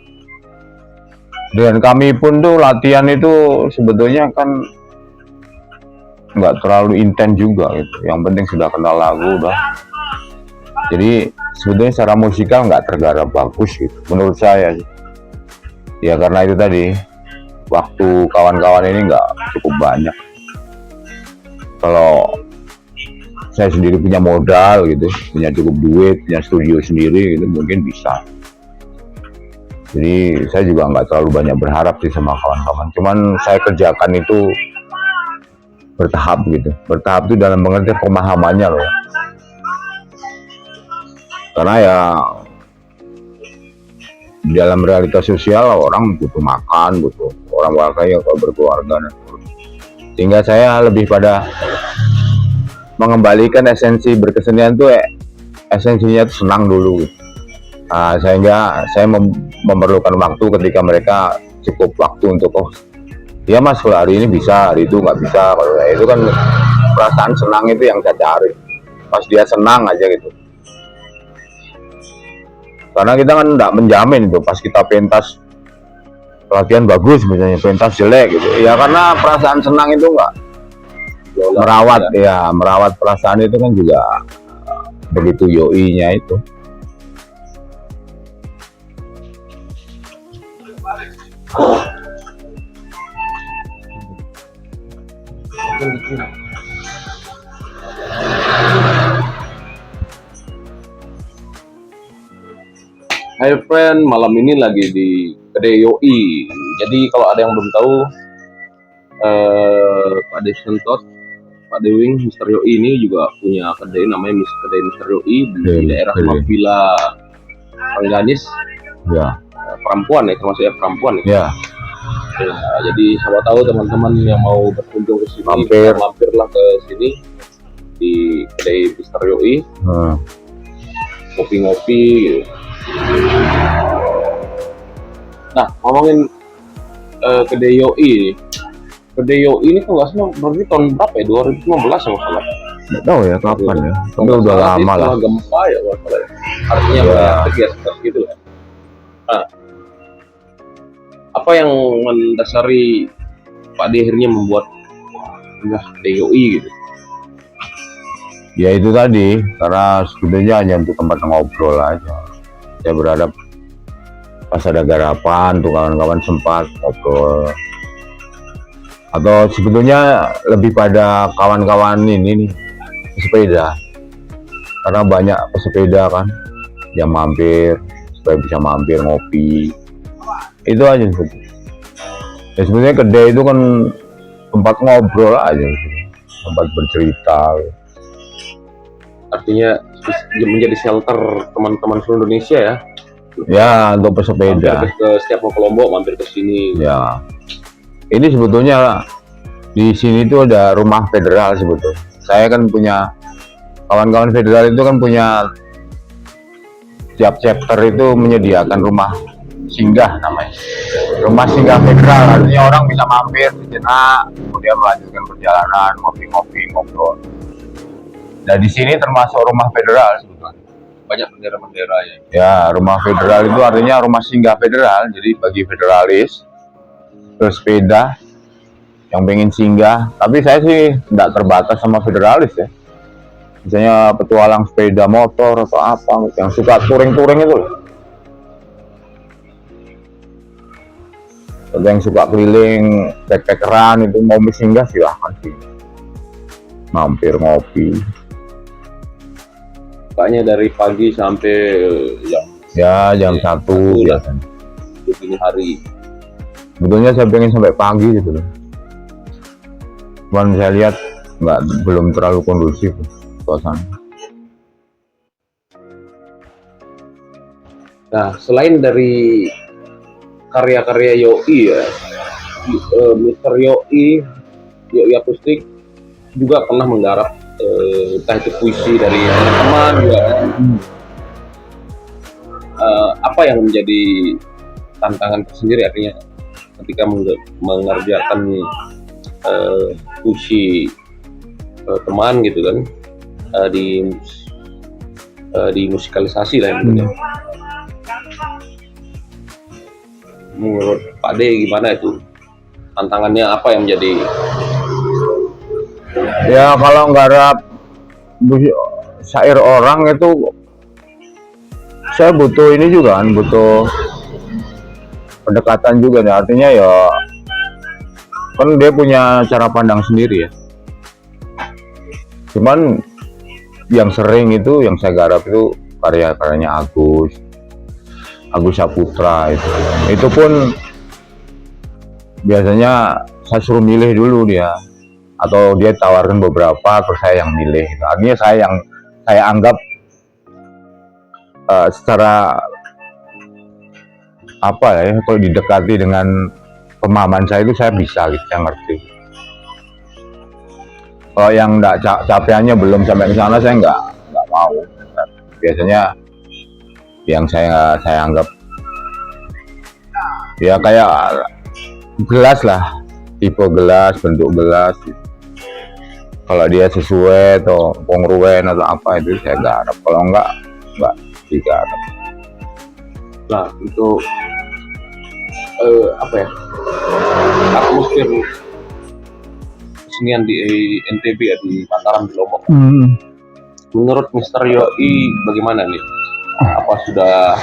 Dan kami pun tuh latihan itu sebetulnya kan nggak terlalu intens juga gitu. Yang penting sudah kenal lagu udah. Jadi sebetulnya secara musikal nggak tergarap bagus gitu, menurut saya. Ya karena itu tadi, waktu kawan-kawan ini nggak cukup banyak. Kalau saya sendiri punya modal gitu, punya cukup duit, punya studio sendiri gitu, mungkin bisa. Jadi saya juga nggak terlalu banyak berharap sih sama kawan-kawan. Cuman saya kerjakan itu bertahap gitu. Bertahap itu dalam pengertian pemahamannya loh. Karena ya di dalam realitas sosial orang butuh makan, butuh orang warga yang berkeluarga. Sehingga saya lebih pada mengembalikan esensi berkesenian tuh esensinya tuh senang dulu. Sehingga saya memerlukan waktu ketika mereka cukup waktu untuk ya mas kalau hari ini bisa, hari itu nggak bisa. Kalau itu kan perasaan senang itu yang saya cari. Pas dia senang aja gitu. Karena kita kan nggak menjamin itu pas kita pentas latihan bagus misalnya, pentas jelek gitu. Ya karena perasaan senang itu nggak merawat ya, merawat perasaan itu kan juga begitu yoi-nya itu. Hai friend, malam ini lagi di kedai Yoi. Jadi kalau ada yang belum tahu, Pak De Sentot, Pak Dewing, Mister Yoi ini juga punya kedai namanya kedai Mister Yoi di daerah Mapila Rengganis. Ya. Perempuan ya, termasuk ya perempuan ya. Ya. Ya, jadi siapa tahu teman-teman yang mau berkunjung ke sini, mampirlah ke sini di kedai Mister Yoi. Ngopi-ngopi gitu. Nah, ngomongin kedai Yoi, kedai Yoi ini kalau nggak salah berarti tahun berapa ya? 2015 kalau salah. Nggak tahu ya kapan ya. Udah lama lah. Gempa ya kalau salah. Artinya kegiatan gitu lah. Nah, apa yang mendasari Pak D akhirnya membuat kedai Yoi gitu? Ya itu tadi, karena sebetulnya hanya untuk tempat ngobrol aja. Saya berharap pas ada garapan tuh kawan-kawan sempat ngobrol. Atau sebetulnya lebih pada kawan-kawan ini nih pesepeda. Karena banyak pesepeda kan yang mampir, supaya bisa mampir ngopi. Itu aja sebetulnya. Ya sebetulnya kedai itu kan tempat ngobrol aja, tempat bercerita. Artinya menjadi shelter teman-teman seluruh Indonesia ya. Ya untuk pesepeda. Mampir ke setiap mau ke Lombok mampir ke sini. Ya. Ini sebetulnya di sini tuh ada rumah federal sebetulnya. Saya kan punya kawan-kawan federal itu kan punya tiap chapter itu menyediakan rumah singgah namanya. Rumah singgah federal, artinya orang bisa mampir sejenak, kemudian melanjutkan perjalanan, ngopi-ngopi, ngobrol. Nah di sini termasuk rumah federal sebetulnya. Banyak bendera-bendera ya. Ya, rumah federal itu artinya rumah singgah federal. Jadi bagi federalis, bersepeda yang pengen singgah. Tapi saya sih tidak terbatas sama federalis ya. Misalnya petualang sepeda motor atau apa, yang suka touring-touring itu loh. Atau yang suka keliling, backpackeran itu mau singgah silahkan sih. Mampir ngopi. Bukanya dari pagi sampai jam 1 biasanya. Di dini hari. Sebetulnya saya pengen sampai pagi gitu loh. Cuman saya lihat belum terlalu kondusif suasana. Nah, selain dari karya-karya Yoi ya, Mr. Yoi, Yoi Akustik juga pernah menggarap entah itu puisi dari teman-teman juga. Apa yang menjadi tantangan tersendiri artinya ketika mengerjakan puisi teman gitu kan, di musikalisasi lah gitu. Menurut Pak D gimana itu? Tantangannya apa yang menjadi? Ya kalau nggarap syair orang itu saya butuh ini juga kan, butuh pendekatan juga nih. Artinya ya kan dia punya cara pandang sendiri ya. Cuman yang sering itu yang saya garap itu karya-karyanya Agus Saputra itu pun biasanya saya suruh milih dulu dia, atau dia tawarkan beberapa terus saya yang milih. Artinya saya anggap secara apa ya, kalau didekati dengan pemahaman saya itu saya bisa gitu, saya ngerti. Kalau yang enggak capaiannya belum sampai ke sana saya nggak mau. Biasanya yang saya anggap ya kayak gelas lah, tipe gelas, bentuk gelas. Kalau dia sesuai atau kongruen atau apa itu saya garap. Kalau enggak digarap. Nah, untuk apa ya, atmosfer kesenian di NTB ya, di Mataram, di Lombok. Menurut Mr. Yoi bagaimana nih? Apa sudah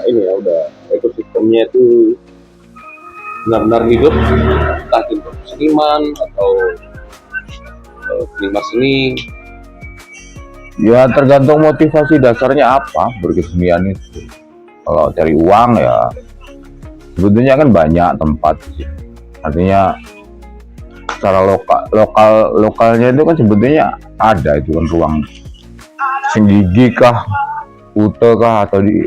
ini ya, udah ekosistemnya itu benar-benar hidup, entah untuk seniman atau seniman seni? Ya tergantung motivasi dasarnya apa berkesenian itu. Kalau cari uang ya sebetulnya kan banyak tempat sih. Artinya secara lokalnya itu kan sebetulnya ada itu kan ruang Senggigi kah, Kute kah, atau di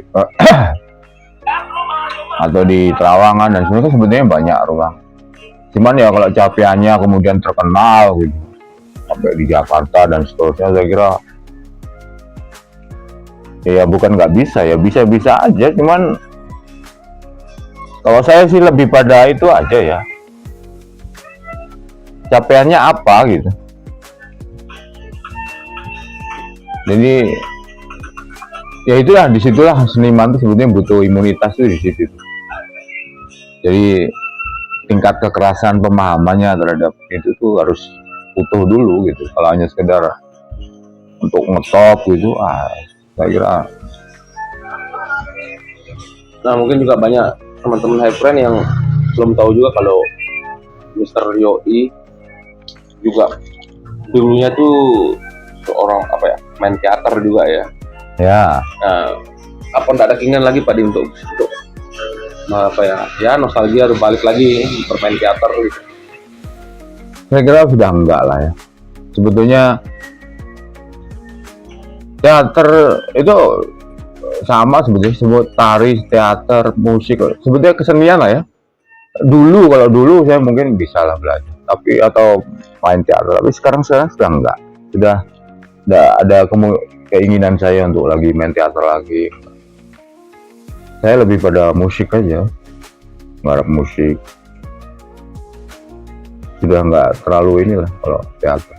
atau di Trawangan dan sebagainya, sebetulnya banyak ruang. Cuman ya kalau capaiannya kemudian terkenal gitu sampai di Jakarta dan seterusnya, saya kira ya bukan nggak bisa, ya bisa-bisa aja. Cuman kalau saya sih lebih pada itu aja ya, capaiannya apa gitu. Jadi ya itulah, disitulah seniman itu sebetulnya butuh imunitas tuh di situ. Jadi tingkat kekerasan pemahamannya terhadap itu tuh harus utuh dulu gitu. Kalau hanya sekedar untuk ngetop gitu, saya kira. Nah, mungkin juga banyak teman-teman high friend yang belum tahu juga kalau Mr. Yoi juga dulunya tuh seorang main teater juga ya. Ya. Nah, apa enggak ada keinginan lagi Pak Di untuk nostalgia balik lagi bermain teater gitu? Saya kira sudah enggak lah ya. Sebetulnya teater itu sama sebetulnya, sebut tari, teater, musik, sebetulnya kesenian lah ya. Kalau dulu saya mungkin bisa lah belajar, tapi atau main teater, tapi sekarang sudah enggak. Sudah ada keinginan saya untuk lagi main teater lagi. Saya lebih pada musik aja, ngarap musik. Sudah nggak terlalu inilah kalau teater.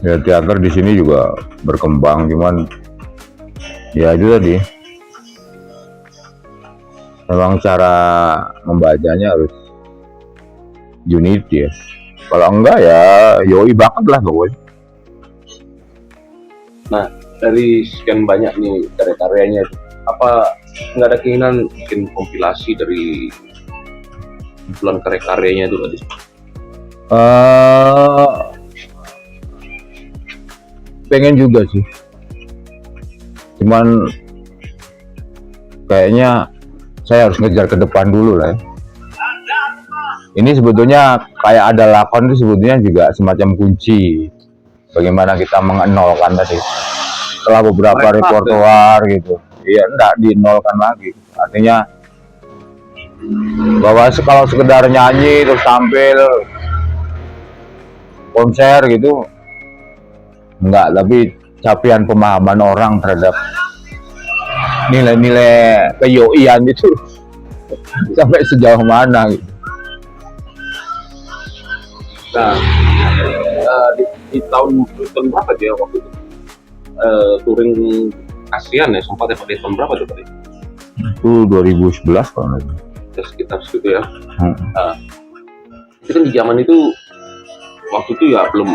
Ya teater di sini juga berkembang, cuman ya itu tadi, memang cara membacanya harus unity ya. Kalau enggak ya Yoi banget lah pokoknya. Nah, dari sekian banyak nih karya-karyanya, apa nggak ada keinginan bikin kompilasi dari kumpulan karya-karyanya itu tadi? Pengen juga sih, cuman kayaknya saya harus ngejar ke depan dulu lah ya. Ini sebetulnya kayak ada lakon itu sebetulnya juga semacam kunci bagaimana kita mengenolkan tadi. Setelah beberapa repertoar gitu, iya enggak dinolkan lagi. Artinya bahwa kalau sekedar nyanyi terus tampil konser gitu enggak, tapi capaian pemahaman orang terhadap nilai-nilai keyoian itu sampai sejauh mana gitu. Nah, di tahun berapa dia waktu itu touring ASEAN ya, sempat ya pada tahun berapa tuh tadi? Itu 2011 kalau nggak salah. Ya, sekitar situ ya. Nah, itu kan di zaman itu waktu itu ya belum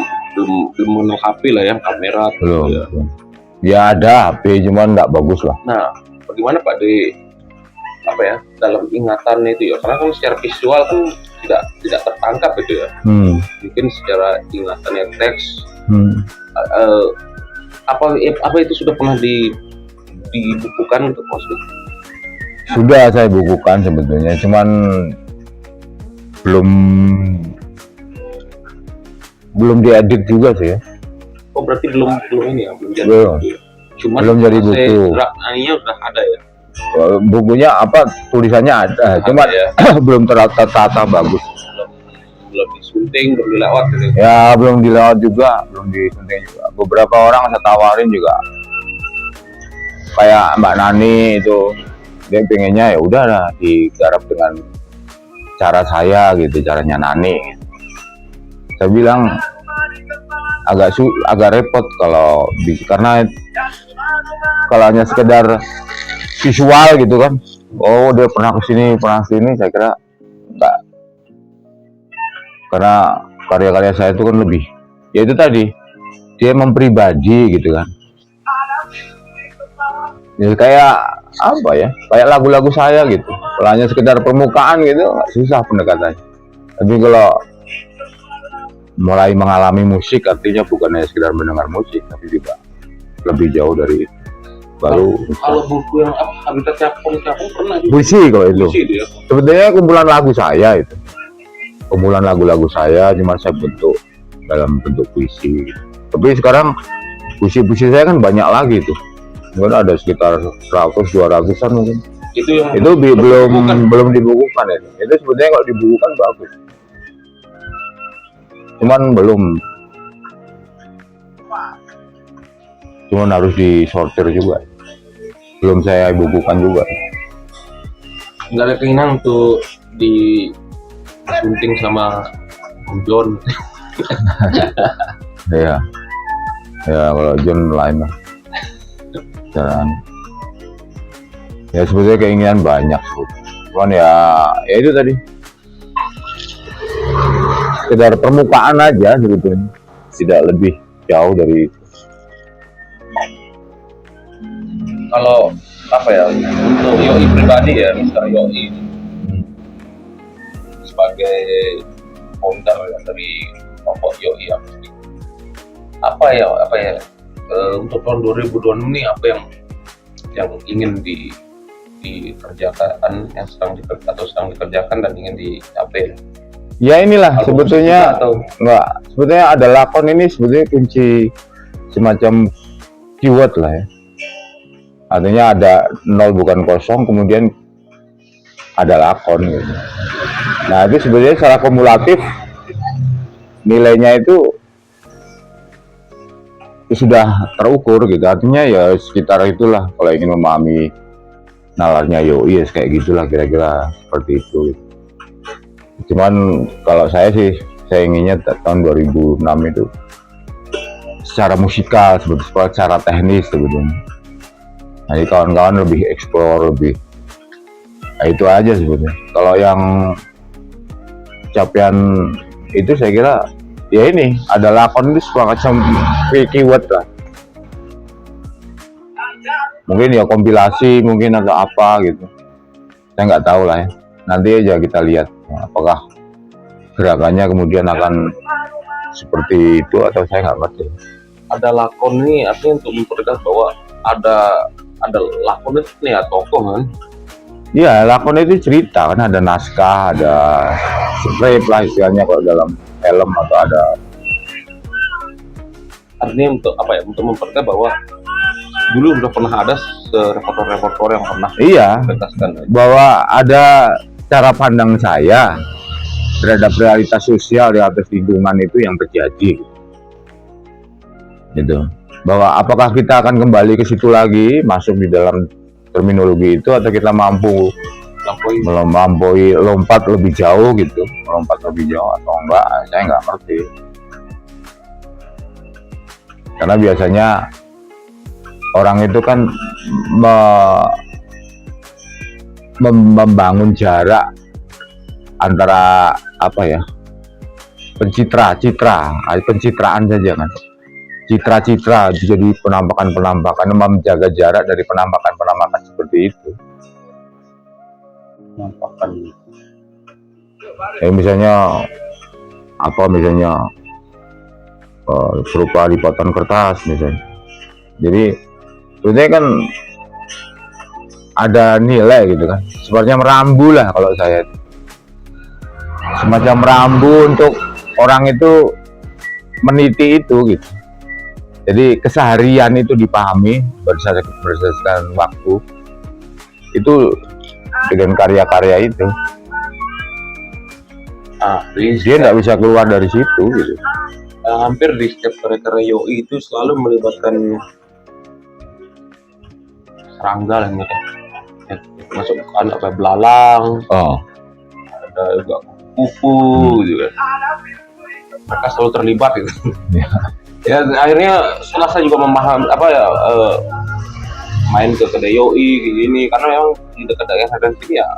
mengenal HP lah ya, kamera Belum. ya. Ya ada HP cuman nggak bagus lah. Nah, bagaimana Pak di apa ya dalam ingatan itu ya, karena kan secara visual kan tidak tertangkap gitu ya. Mungkin secara ingatannya teks apa itu sudah pernah dibukukan untuk maksud? Sudah saya bukukan sebetulnya, cuman belum diedit juga sih ya. Oh berarti belum ini ya, belum jadi Belum. buku ya. Cuman Belum jadi buku. draftnya udah ada ya. Bukunya apa, tulisannya ada, cuman ya. belum tertata bagus. Belum disunting, belum dilewat gitu. Ya belum dilewat juga, belum disunting juga. Beberapa orang saya tawarin juga, kayak Mbak Nani itu, dia pengennya ya udah lah digarap dengan cara saya gitu, caranya Nani. Saya bilang agak repot kalau karena kalau hanya sekedar visual gitu kan. Oh dia pernah kesini, saya kira enggak. Karena karya-karya saya itu kan lebih, ya itu tadi, dia mempribadi gitu kan. Ya kayak apa ya, kayak lagu-lagu saya gitu. Kalau hanya sekedar permukaan gitu susah pendekatannya. Tapi kalau mulai mengalami musik, artinya bukan hanya sekedar mendengar musik, tapi juga lebih jauh dari itu. Baru kalau buku yang apa Habitat Capung pernah juga. puisi kalau itu. Puisi dia. Sebetulnya kumpulan lagu saya itu. Kumpulan lagu-lagu saya cuma saya bentuk dalam bentuk puisi. Tapi sekarang puisi-puisi saya kan banyak lagi tuh. Mungkin ada sekitar 100-200an mungkin. Itu yang belum dibukukan ya. Itu sebetulnya kalau dibukukan bagus. Cuman harus disortir juga. Belum saya bukukan juga. Nggak ada keinginan untuk disunting sama Om John. Ya kalau John lain lah. Jalan. Ya sebetulnya keinginan banyak. Cuman ya itu tadi. Sekedar permukaan aja sebetulnya. Tidak lebih jauh dari itu. Kalau apa ya untuk Yoi pribadi ya, misalnya Yoi sebagai founder ya, dari kelompok Yoi apa ya untuk tahun 2020 ini apa yang ingin dikerjakan, yang sedang dikerjakan dan ingin dicapai? Ya inilah Atau sebetulnya enggak, sebetulnya ada lakon ini sebetulnya kunci semacam keyword lah ya. Artinya ada 0 bukan kosong, kemudian ada lakon gitu. Nah itu sebenarnya secara kumulatif nilainya itu sudah terukur gitu. Artinya ya sekitar itulah kalau ingin memahami nalarnya Yoi kayak gitulah kira-kira seperti itu gitu. Cuman kalau saya sih, saya inginnya tahun 2006 itu secara musikal, secara teknis sebetulnya. Jadi kawan-kawan lebih explore, lebih, nah itu aja sebetulnya. Kalau yang capaian itu saya kira ya ini ada lakon itu semacam keyword lah. Mungkin ya kompilasi, mungkin atau apa gitu. Saya nggak tahu lah ya. Nanti aja kita lihat apakah gerakannya kemudian akan seperti itu atau saya nggak ngerti. Ada lakon ini artinya untuk mempertegas bahwa ada lakon itu nih ya, tokoh kan. Iya, lakon itu cerita kan, ada naskah, ada script lah istilahnya kalau dalam film atau ada. Artinya untuk apa ya? Untuk memperkaya bahwa dulu udah pernah ada reporter-reporter yang pernah Iya, pentaskan. bahwa ada cara pandang saya terhadap realitas sosial di atas lingkungan itu yang terjadi. Gitu. Bahwa apakah kita akan kembali ke situ lagi, masuk di dalam terminologi itu, atau kita mampu melampaui, lompat lebih jauh gitu, melompat lebih jauh atau enggak, saya nggak ngerti. Karena biasanya orang itu kan membangun jarak antara apa ya, pencitraan saja kan, citra jadi penampakan menjaga jarak dari penampakan seperti itu. Penampakan Misalnya berupa lipatan kertas misalnya. Jadi sebenarnya kan ada nilai gitu kan, sebenarnya merambu lah kalau saya, semacam merambu untuk orang itu meniti itu gitu. Jadi keseharian itu dipahami berdasarkan waktu itu dengan karya-karya itu. Dia nggak bisa keluar dari situ gitu. Hampir di setiap karya-karya Yoi itu selalu melibatkan serangga lah gitu. Ya, masukkan apa belalang, ada juga kupu gitu kan. Mereka selalu terlibat gitu. Ya akhirnya setelah saya juga memahami apa ya, main ke kedai Yoi gini karena memang di dekat daerah sini ya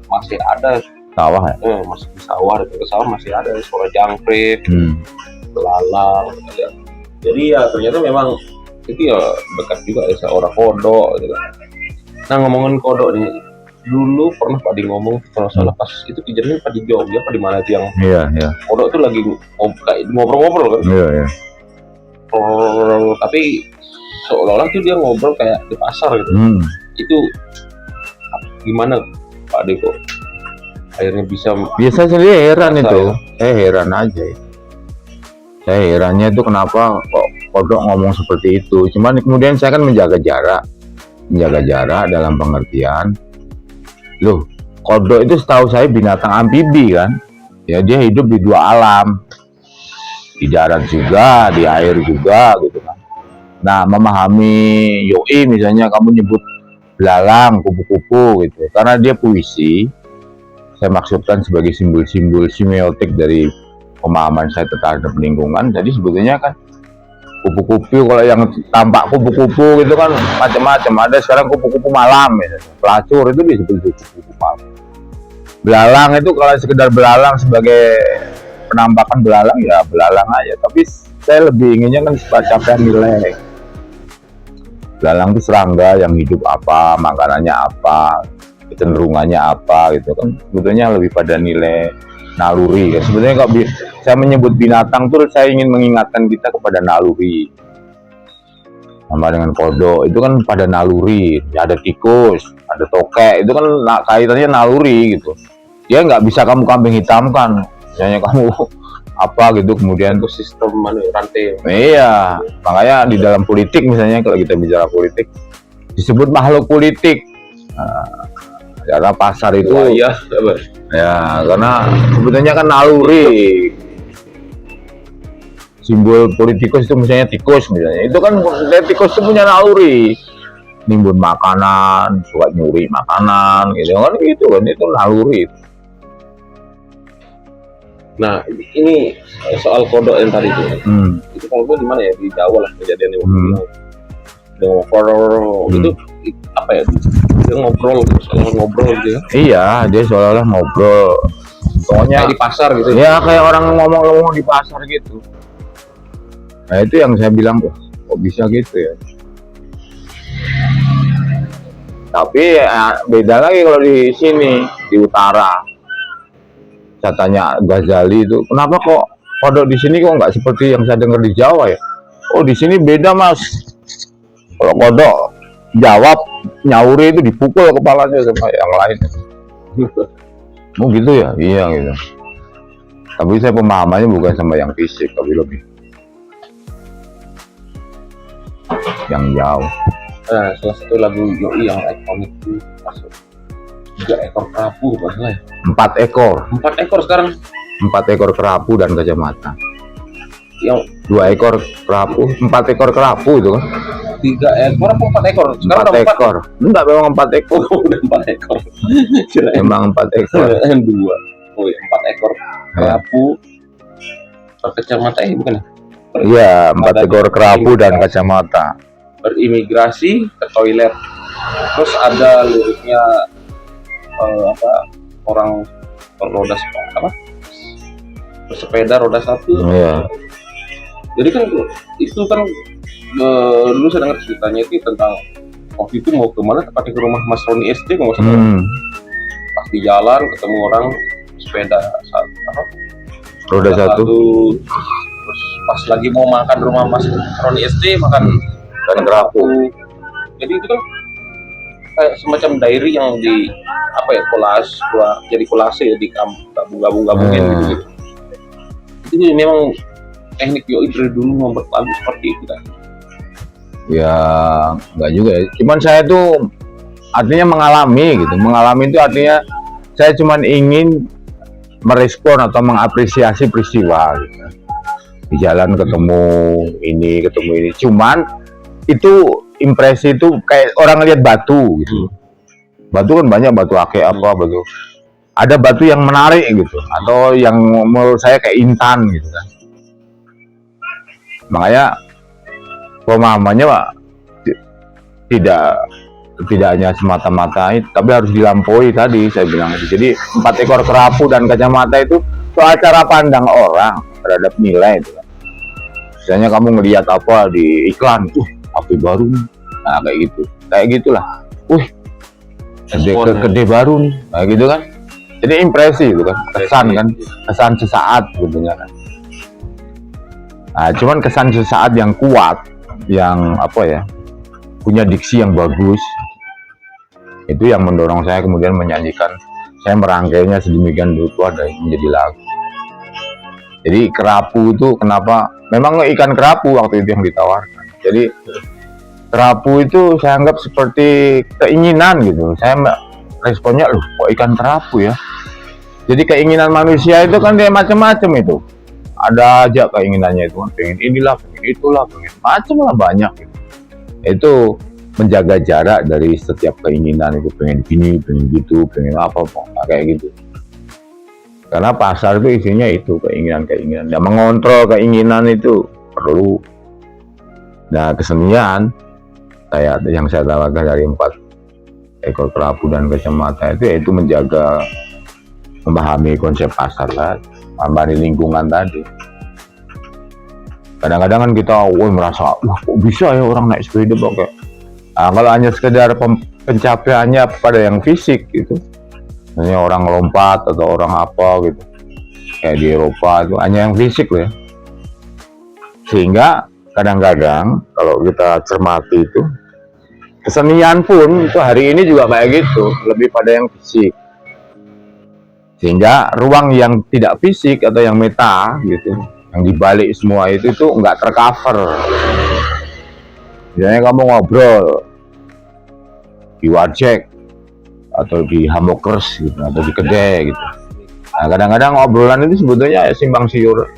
masih ada Sawah ya? masih di sawah, dekat sawah masih ada suara jangkrik, belalang ya. Jadi ya ternyata memang itu ya dekat juga ya seorang kodok gitu. Nah ngomongin kodok nih, dulu pernah Pak Di ngomong kalau salah pas itu kejadian Pak Di Jogja apa di mana itu yang kodok tuh lagi ngobrol-ngobrol kan. Iya. Tapi seolah-olah tuh dia ngobrol kayak di pasar gitu. Itu gimana Pak De kok akhirnya bisa? Biasa saya heran itu, saya heran aja. Saya herannya itu kenapa kok kodok ngomong seperti itu. Cuman kemudian saya kan menjaga jarak dalam pengertian, loh kodok itu setahu saya binatang amfibi kan, ya dia hidup di dua alam, di darat juga, di air juga gitu kan. Nah memahami Yoi misalnya kamu nyebut belalang, kupu-kupu gitu, karena dia puisi, saya maksudkan sebagai simbol-simbol semiotik dari pemahaman saya terhadap lingkungan. Jadi sebetulnya kan kupu-kupu, kalau yang tampak kupu-kupu gitu kan macam-macam. Ada sekarang kupu-kupu malam ya, pelacur itu disebut kupu-kupu malam. Belalang itu kalau sekedar belalang sebagai penampakan belalang ya belalang aja. Tapi saya lebih inginnya kan capaian nilai. Belalang itu serangga yang hidup apa, makanannya apa, kecenderungannya apa gitu kan. Sebetulnya lebih pada nilai naluri ya. Sebenarnya kalau saya menyebut binatang tuh saya ingin mengingatkan kita kepada naluri. Sama dengan kodok itu kan pada naluri. Ada tikus, ada tokek, itu kan kaitannya naluri gitu. Dia nggak bisa kamu kambing hitamkan. Misalnya kamu apa gitu kemudian itu sistem rantai. Iya, makanya di dalam politik misalnya kalau kita bicara politik disebut makhluk politik. Karena pasar itu ya karena sebetulnya kan naluri. Simbol politikus itu misalnya tikus misalnya, itu kan tikus itu punya naluri, nimbun makanan, suka nyuri makanan gitu kan, itu naluri. Nah ini soal kodok yang tadi itu kalau gue di mana ya, di Jawa lah kejadiannya dia ngobrol itu apa ya, dia ngobrol gitu ya. Iya, dia seolah-olah ngobrol, pokoknya kayak di pasar gitu ya, kayak orang ngomong-ngomong di pasar gitu. Nah itu yang saya bilang, kok bisa gitu ya. Tapi beda lagi kalau di sini di utara. Saya tanya Ghazali itu, kenapa kok kodok di sini kok nggak seperti yang saya dengar di Jawa ya? Oh di sini beda mas. Kalau kodok jawab nyauri itu dipukul kepalanya sama yang lain. Oh gitu ya? Iya gitu. Tapi saya pemahamannya bukan sama yang fisik, tapi lebih yang jauh. Nah, salah satu lagu Yoi yang ikonik itu masuk 3 ekor kerapu masalah ya. 4 ekor. 4 ekor sekarang. 4 ekor kerapu dan kacamata. Yang 2 ekor kerapu, 4 ekor kerapu itu kan. 3 ekor apa 4 ekor? Sekarang 4 ekor. Enggak, memang 4 ekor. Oh, udah 4 ekor. Kirain Memang 4 ekor. 2. Oh ya, 4 ekor kerapu. Berkacamata bukan ya? Iya, 4 ekor kerapu dan kacamata. Berimigrasi ke toilet. Terus ada liriknya orang roda bersepeda roda 1. Iya. Jadi kan itu kan dulu saya dengar ceritanya itu tentang waktu itu mau kemana, tepatnya ke rumah Mas Roni SD kalau nggak salah. Pas di jalan ketemu orang sepeda roda 1. Terus pas lagi mau makan rumah Mas Roni SD makan dan kerapu. Jadi itu kan kayak semacam diary yang di kolase, jadi kolase ya, di gabung-gabungin gitu. Itu memang teknik Yoi dari dulu membuat lagu seperti itu kan. Ya enggak juga ya, cuman saya tuh artinya mengalami gitu. Mengalami itu artinya saya cuman ingin merespon atau mengapresiasi peristiwa gitu. Di jalan ketemu ini cuman itu impresi itu kayak orang lihat batu gitu. Batu kan banyak, batu akik batu. Ada batu yang menarik gitu, atau yang menurut saya kayak intan gitu kan. Makanya pemahamannya Pak tidak hanya semata-mata itu, tapi harus dilampaui tadi saya bilang itu. Jadi 4 ekor kerapu dan kacamata itu soal cara pandang orang terhadap nilai itu kan. Misalnya kamu ngelihat apa di iklan, HP baru nih, nah kayak gitulah. Gede baru nih, kayak gitu kan. Jadi impresi itu kan, kesan sesaat sebetulnya kan. Nah, cuman kesan sesaat yang kuat, yang punya diksi yang bagus, itu yang mendorong saya kemudian menyanyikan. Saya merangkainya sedemikian rupa dan menjadi lagu. Jadi kerapu itu kenapa? Memang ikan kerapu waktu itu yang ditawarkan. Jadi kerapu itu saya anggap seperti keinginan gitu. Saya responnya, loh kok ikan kerapu ya? Jadi keinginan manusia itu kan dia macam-macam itu. Ada aja keinginannya itu, pengen inilah, pengen itulah, pengen macam lah banyak gitu. Itu menjaga jarak dari setiap keinginan itu, pengen gini, pengen gitu, pengen apa kayak gitu. Karena pasar itu isinya itu keinginan-keinginan. Dan mengontrol keinginan itu perlu. Nah, kesenian yang saya tawarkan dari 4 ekor kerapu dan kacamata itu menjaga, memahami konsep pasar lah, memahami lingkungan tadi. Kadang-kadang kan kita merasa, wah kok bisa ya orang naik sepeda pakai. Nah, kalau hanya sekedar pencapaiannya pada yang fisik gitu, misalnya orang lompat atau orang apa gitu, kayak di Eropa itu hanya yang fisik loh ya. Sehingga kadang-kadang kalau kita cermati itu, kesenian pun itu hari ini juga kayak gitu, lebih pada yang fisik. Sehingga ruang yang tidak fisik atau yang meta gitu, yang dibalik semua itu nggak tercover. Misalnya kamu ngobrol di Warjek atau di Hamokers gitu, atau di Kedai gitu. Nah, kadang-kadang obrolan itu sebetulnya simpang siur.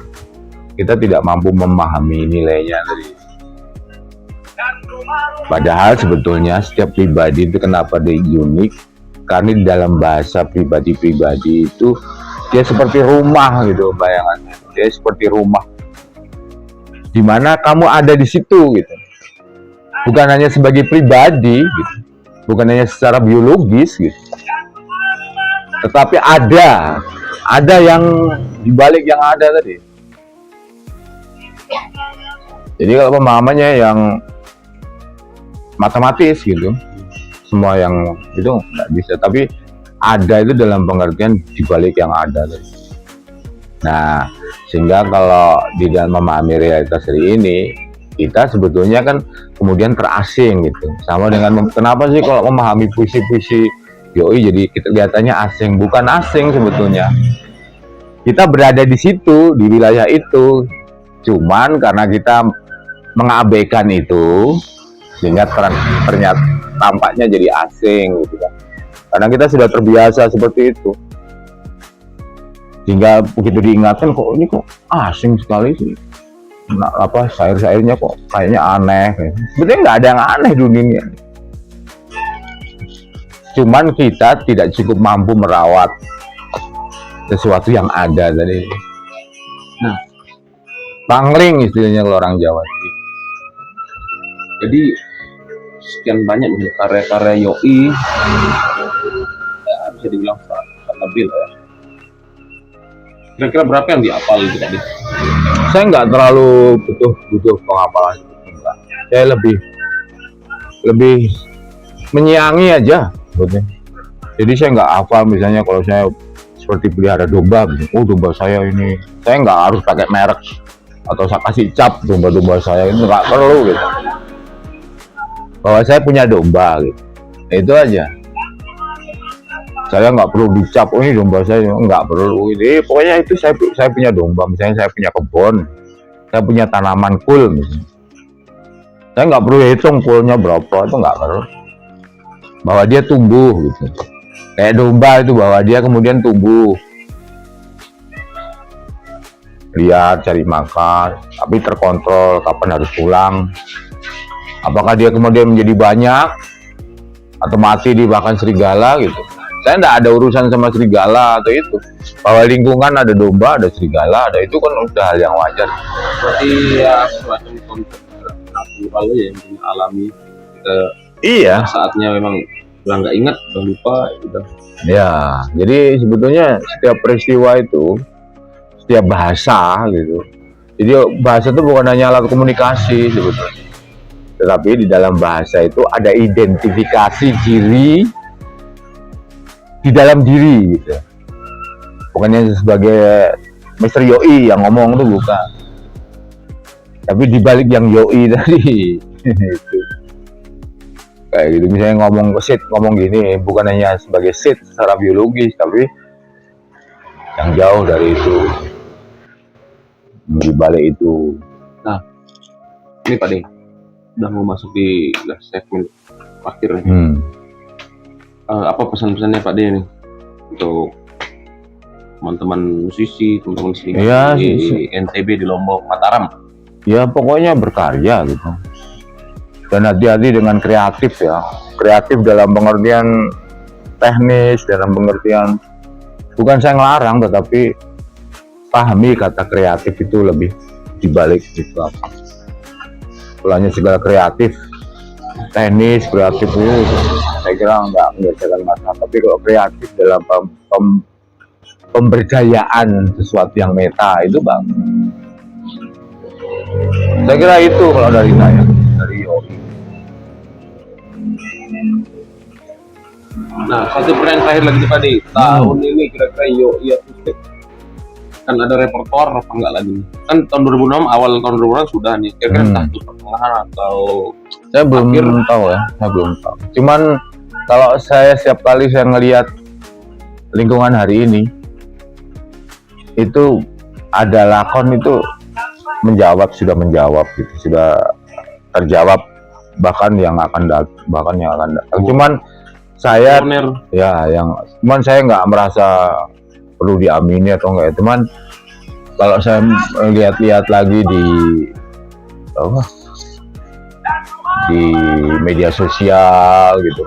Kita tidak mampu memahami nilainya tadi. Padahal sebetulnya setiap pribadi itu kenapa dia unik? Karena di dalam bahasa pribadi-pribadi itu dia seperti rumah gitu, bayangannya. Dia seperti rumah, dimana kamu ada di situ gitu. Bukan hanya sebagai pribadi gitu, bukan hanya secara biologis gitu, tetapi ada yang dibalik yang ada tadi. Jadi kalau pemahamannya yang matematis gitu, semua yang itu nggak bisa, tapi ada itu dalam pengertian dibalik yang ada tadi. Nah, sehingga kalau di dalam memahami realitas hari ini, kita sebetulnya kan kemudian terasing gitu. Sama dengan kenapa sih kalau memahami puisi-puisi Yoi jadi kita kelihatannya asing? Bukan asing sebetulnya. kita berada di situ, di wilayah itu. Cuman karena kita mengabaikan itu, sehingga ternyata tampaknya jadi asing gitu kan. Karena kita sudah terbiasa seperti itu. Sehingga begitu diingatkan, kok ini kok asing sekali sih. Nah, apa syair-syairnya kok kayaknya aneh. Sebetulnya nggak ada yang aneh di dunia. Cuman kita tidak cukup mampu merawat sesuatu yang ada tadi. Nah, pangling istilahnya kalau orang Jawa. jadi sekian banyak misalnya karya-karya Yoi, ya, bisa dibilang stabil ya. Kira-kira berapa yang dihafal itu tadi? Saya nggak terlalu butuh penghafalan. Saya lebih menyiangi aja, sebetulnya. Jadi saya nggak hafal, misalnya kalau saya seperti pelihara domba, oh domba saya ini, saya nggak harus pakai merek atau saya kasih cap domba-domba saya, itu nggak perlu gitu. Bahwa saya punya domba gitu, itu aja. Saya nggak perlu dicap, oh ini domba saya, nggak perlu. Jadi pokoknya itu saya punya domba, misalnya saya punya kebun, saya punya tanaman kul, misalnya. Saya nggak perlu hitung kulnya berapa, itu nggak perlu. Bahwa dia tumbuh gitu. Kayak domba itu, bahwa dia kemudian tumbuh, lihat, cari makan, tapi terkontrol kapan harus pulang. Apakah dia kemudian menjadi banyak atau mati dimakan serigala gitu. Saya tidak ada urusan sama serigala atau itu. Bahwa lingkungan ada domba, ada serigala, ada itu kan udah hal yang wajar. Berarti ya semacam konsep natural ya yang alami. Iya. Saatnya memang udah nggak ingat, udah lupa, udah. Ya, jadi sebetulnya setiap peristiwa itu, setiap bahasa gitu. Jadi bahasa itu bukan hanya alat komunikasi sebetulnya, tetapi di dalam bahasa itu ada identifikasi diri di dalam diri gitu. Bukannya sebagai Mr. Yoi yang ngomong tuh bukan, tapi dibalik yang Yoi tadi itu. Kayak gitu, misalnya ngomong gini, bukan hanya sebagai sit secara biologis, tapi yang jauh dari itu, di balik itu. Nah, ini Pak De, udah mau masuk di last segmen akhir nih. Apa pesan-pesannya Pak De nih untuk teman-teman musisi, teman-teman seni ya, di NTB, di Lombok, Mataram? Ya pokoknya berkarya gitu. Dan hati-hati dengan kreatif ya. Kreatif dalam pengertian teknis, dalam pengertian bukan saya ngelarang, tetapi pahami kata kreatif itu lebih dibalik itu apa. Hanya segala kreatif, teknis, kreatif itu saya kira nggak menyelesaikan masalah. Tapi kalau kreatif dalam pemberdayaan sesuatu yang meta itu bang, saya kira itu kalau dari saya, dari Yoi. Nah, satu pertanyaan terakhir lagi nih Pak De, tahun ini kira-kira Yoi Akustik kan ada repertoar apa enggak lagi nih? Kan tahun 2006, awal tahun 2006 sudah nih, kira-kira entah itu pertengahan atau saya belum tahu ya, saya belum tahu. Cuman kalau saya setiap kali saya ngelihat lingkungan hari ini, itu ada lakon itu sudah menjawab gitu, sudah terjawab, bahkan yang akan datang. Cuman saya cuman saya nggak merasa perlu diamini atau enggak. Cuman kalau saya lihat-lihat lagi di media sosial gitu,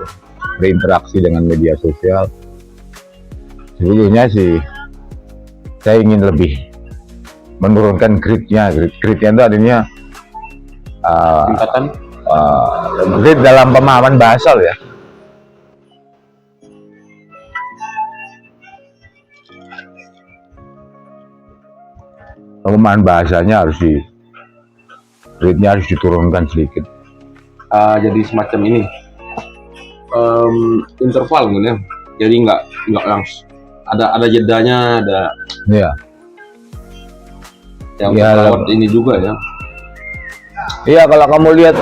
berinteraksi dengan media sosial, sebetulnya sih saya ingin lebih menurunkan gridnya itu artinya grid dalam pemahaman bahasa ya. Pemahaman bahasanya gridnya harus diturunkan sedikit. Jadi semacam ini interval gitu ya. Jadi nggak langsung ada jedanya, ada ya. Yang lewat ini juga ya. Iya, kalau kamu lihat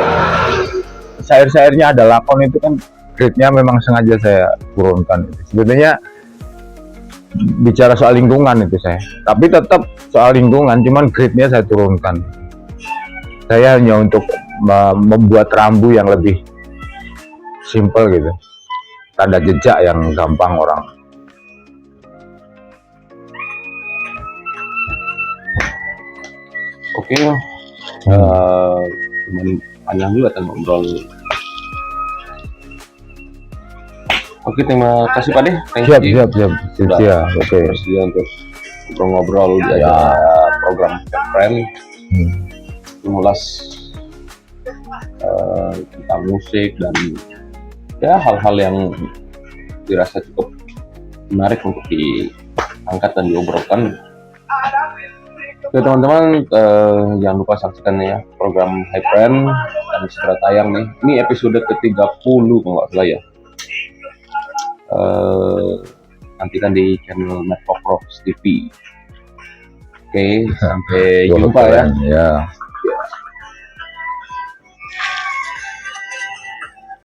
syair-syairnya ada lakon itu kan gridnya memang sengaja saya turunkan. Sebetulnya bicara soal lingkungan itu saya. Tapi tetap soal lingkungan, cuman grade-nya saya turunkan. Saya hanya untuk membuat rambu yang lebih simple gitu. Tanda jejak yang gampang orang. Oke, cuman panjang juga kan ngobrol. Oke, terima kasih Pak De. Siap. Oke. Bersedia untuk ngobrol-ngobrol di Ya. program Friend. Mengulas tentang musik dan ya hal-hal yang dirasa cukup menarik untuk diangkat dan diobrolkan. Oke teman-teman, jangan lupa saksikan ya program Hi Friend dan segera tayang nih. Ini episode ke-30 kalau nggak salah ya. Nantikan di channel Metro Prof TV. Oke, sampai jumpa ya. Ya.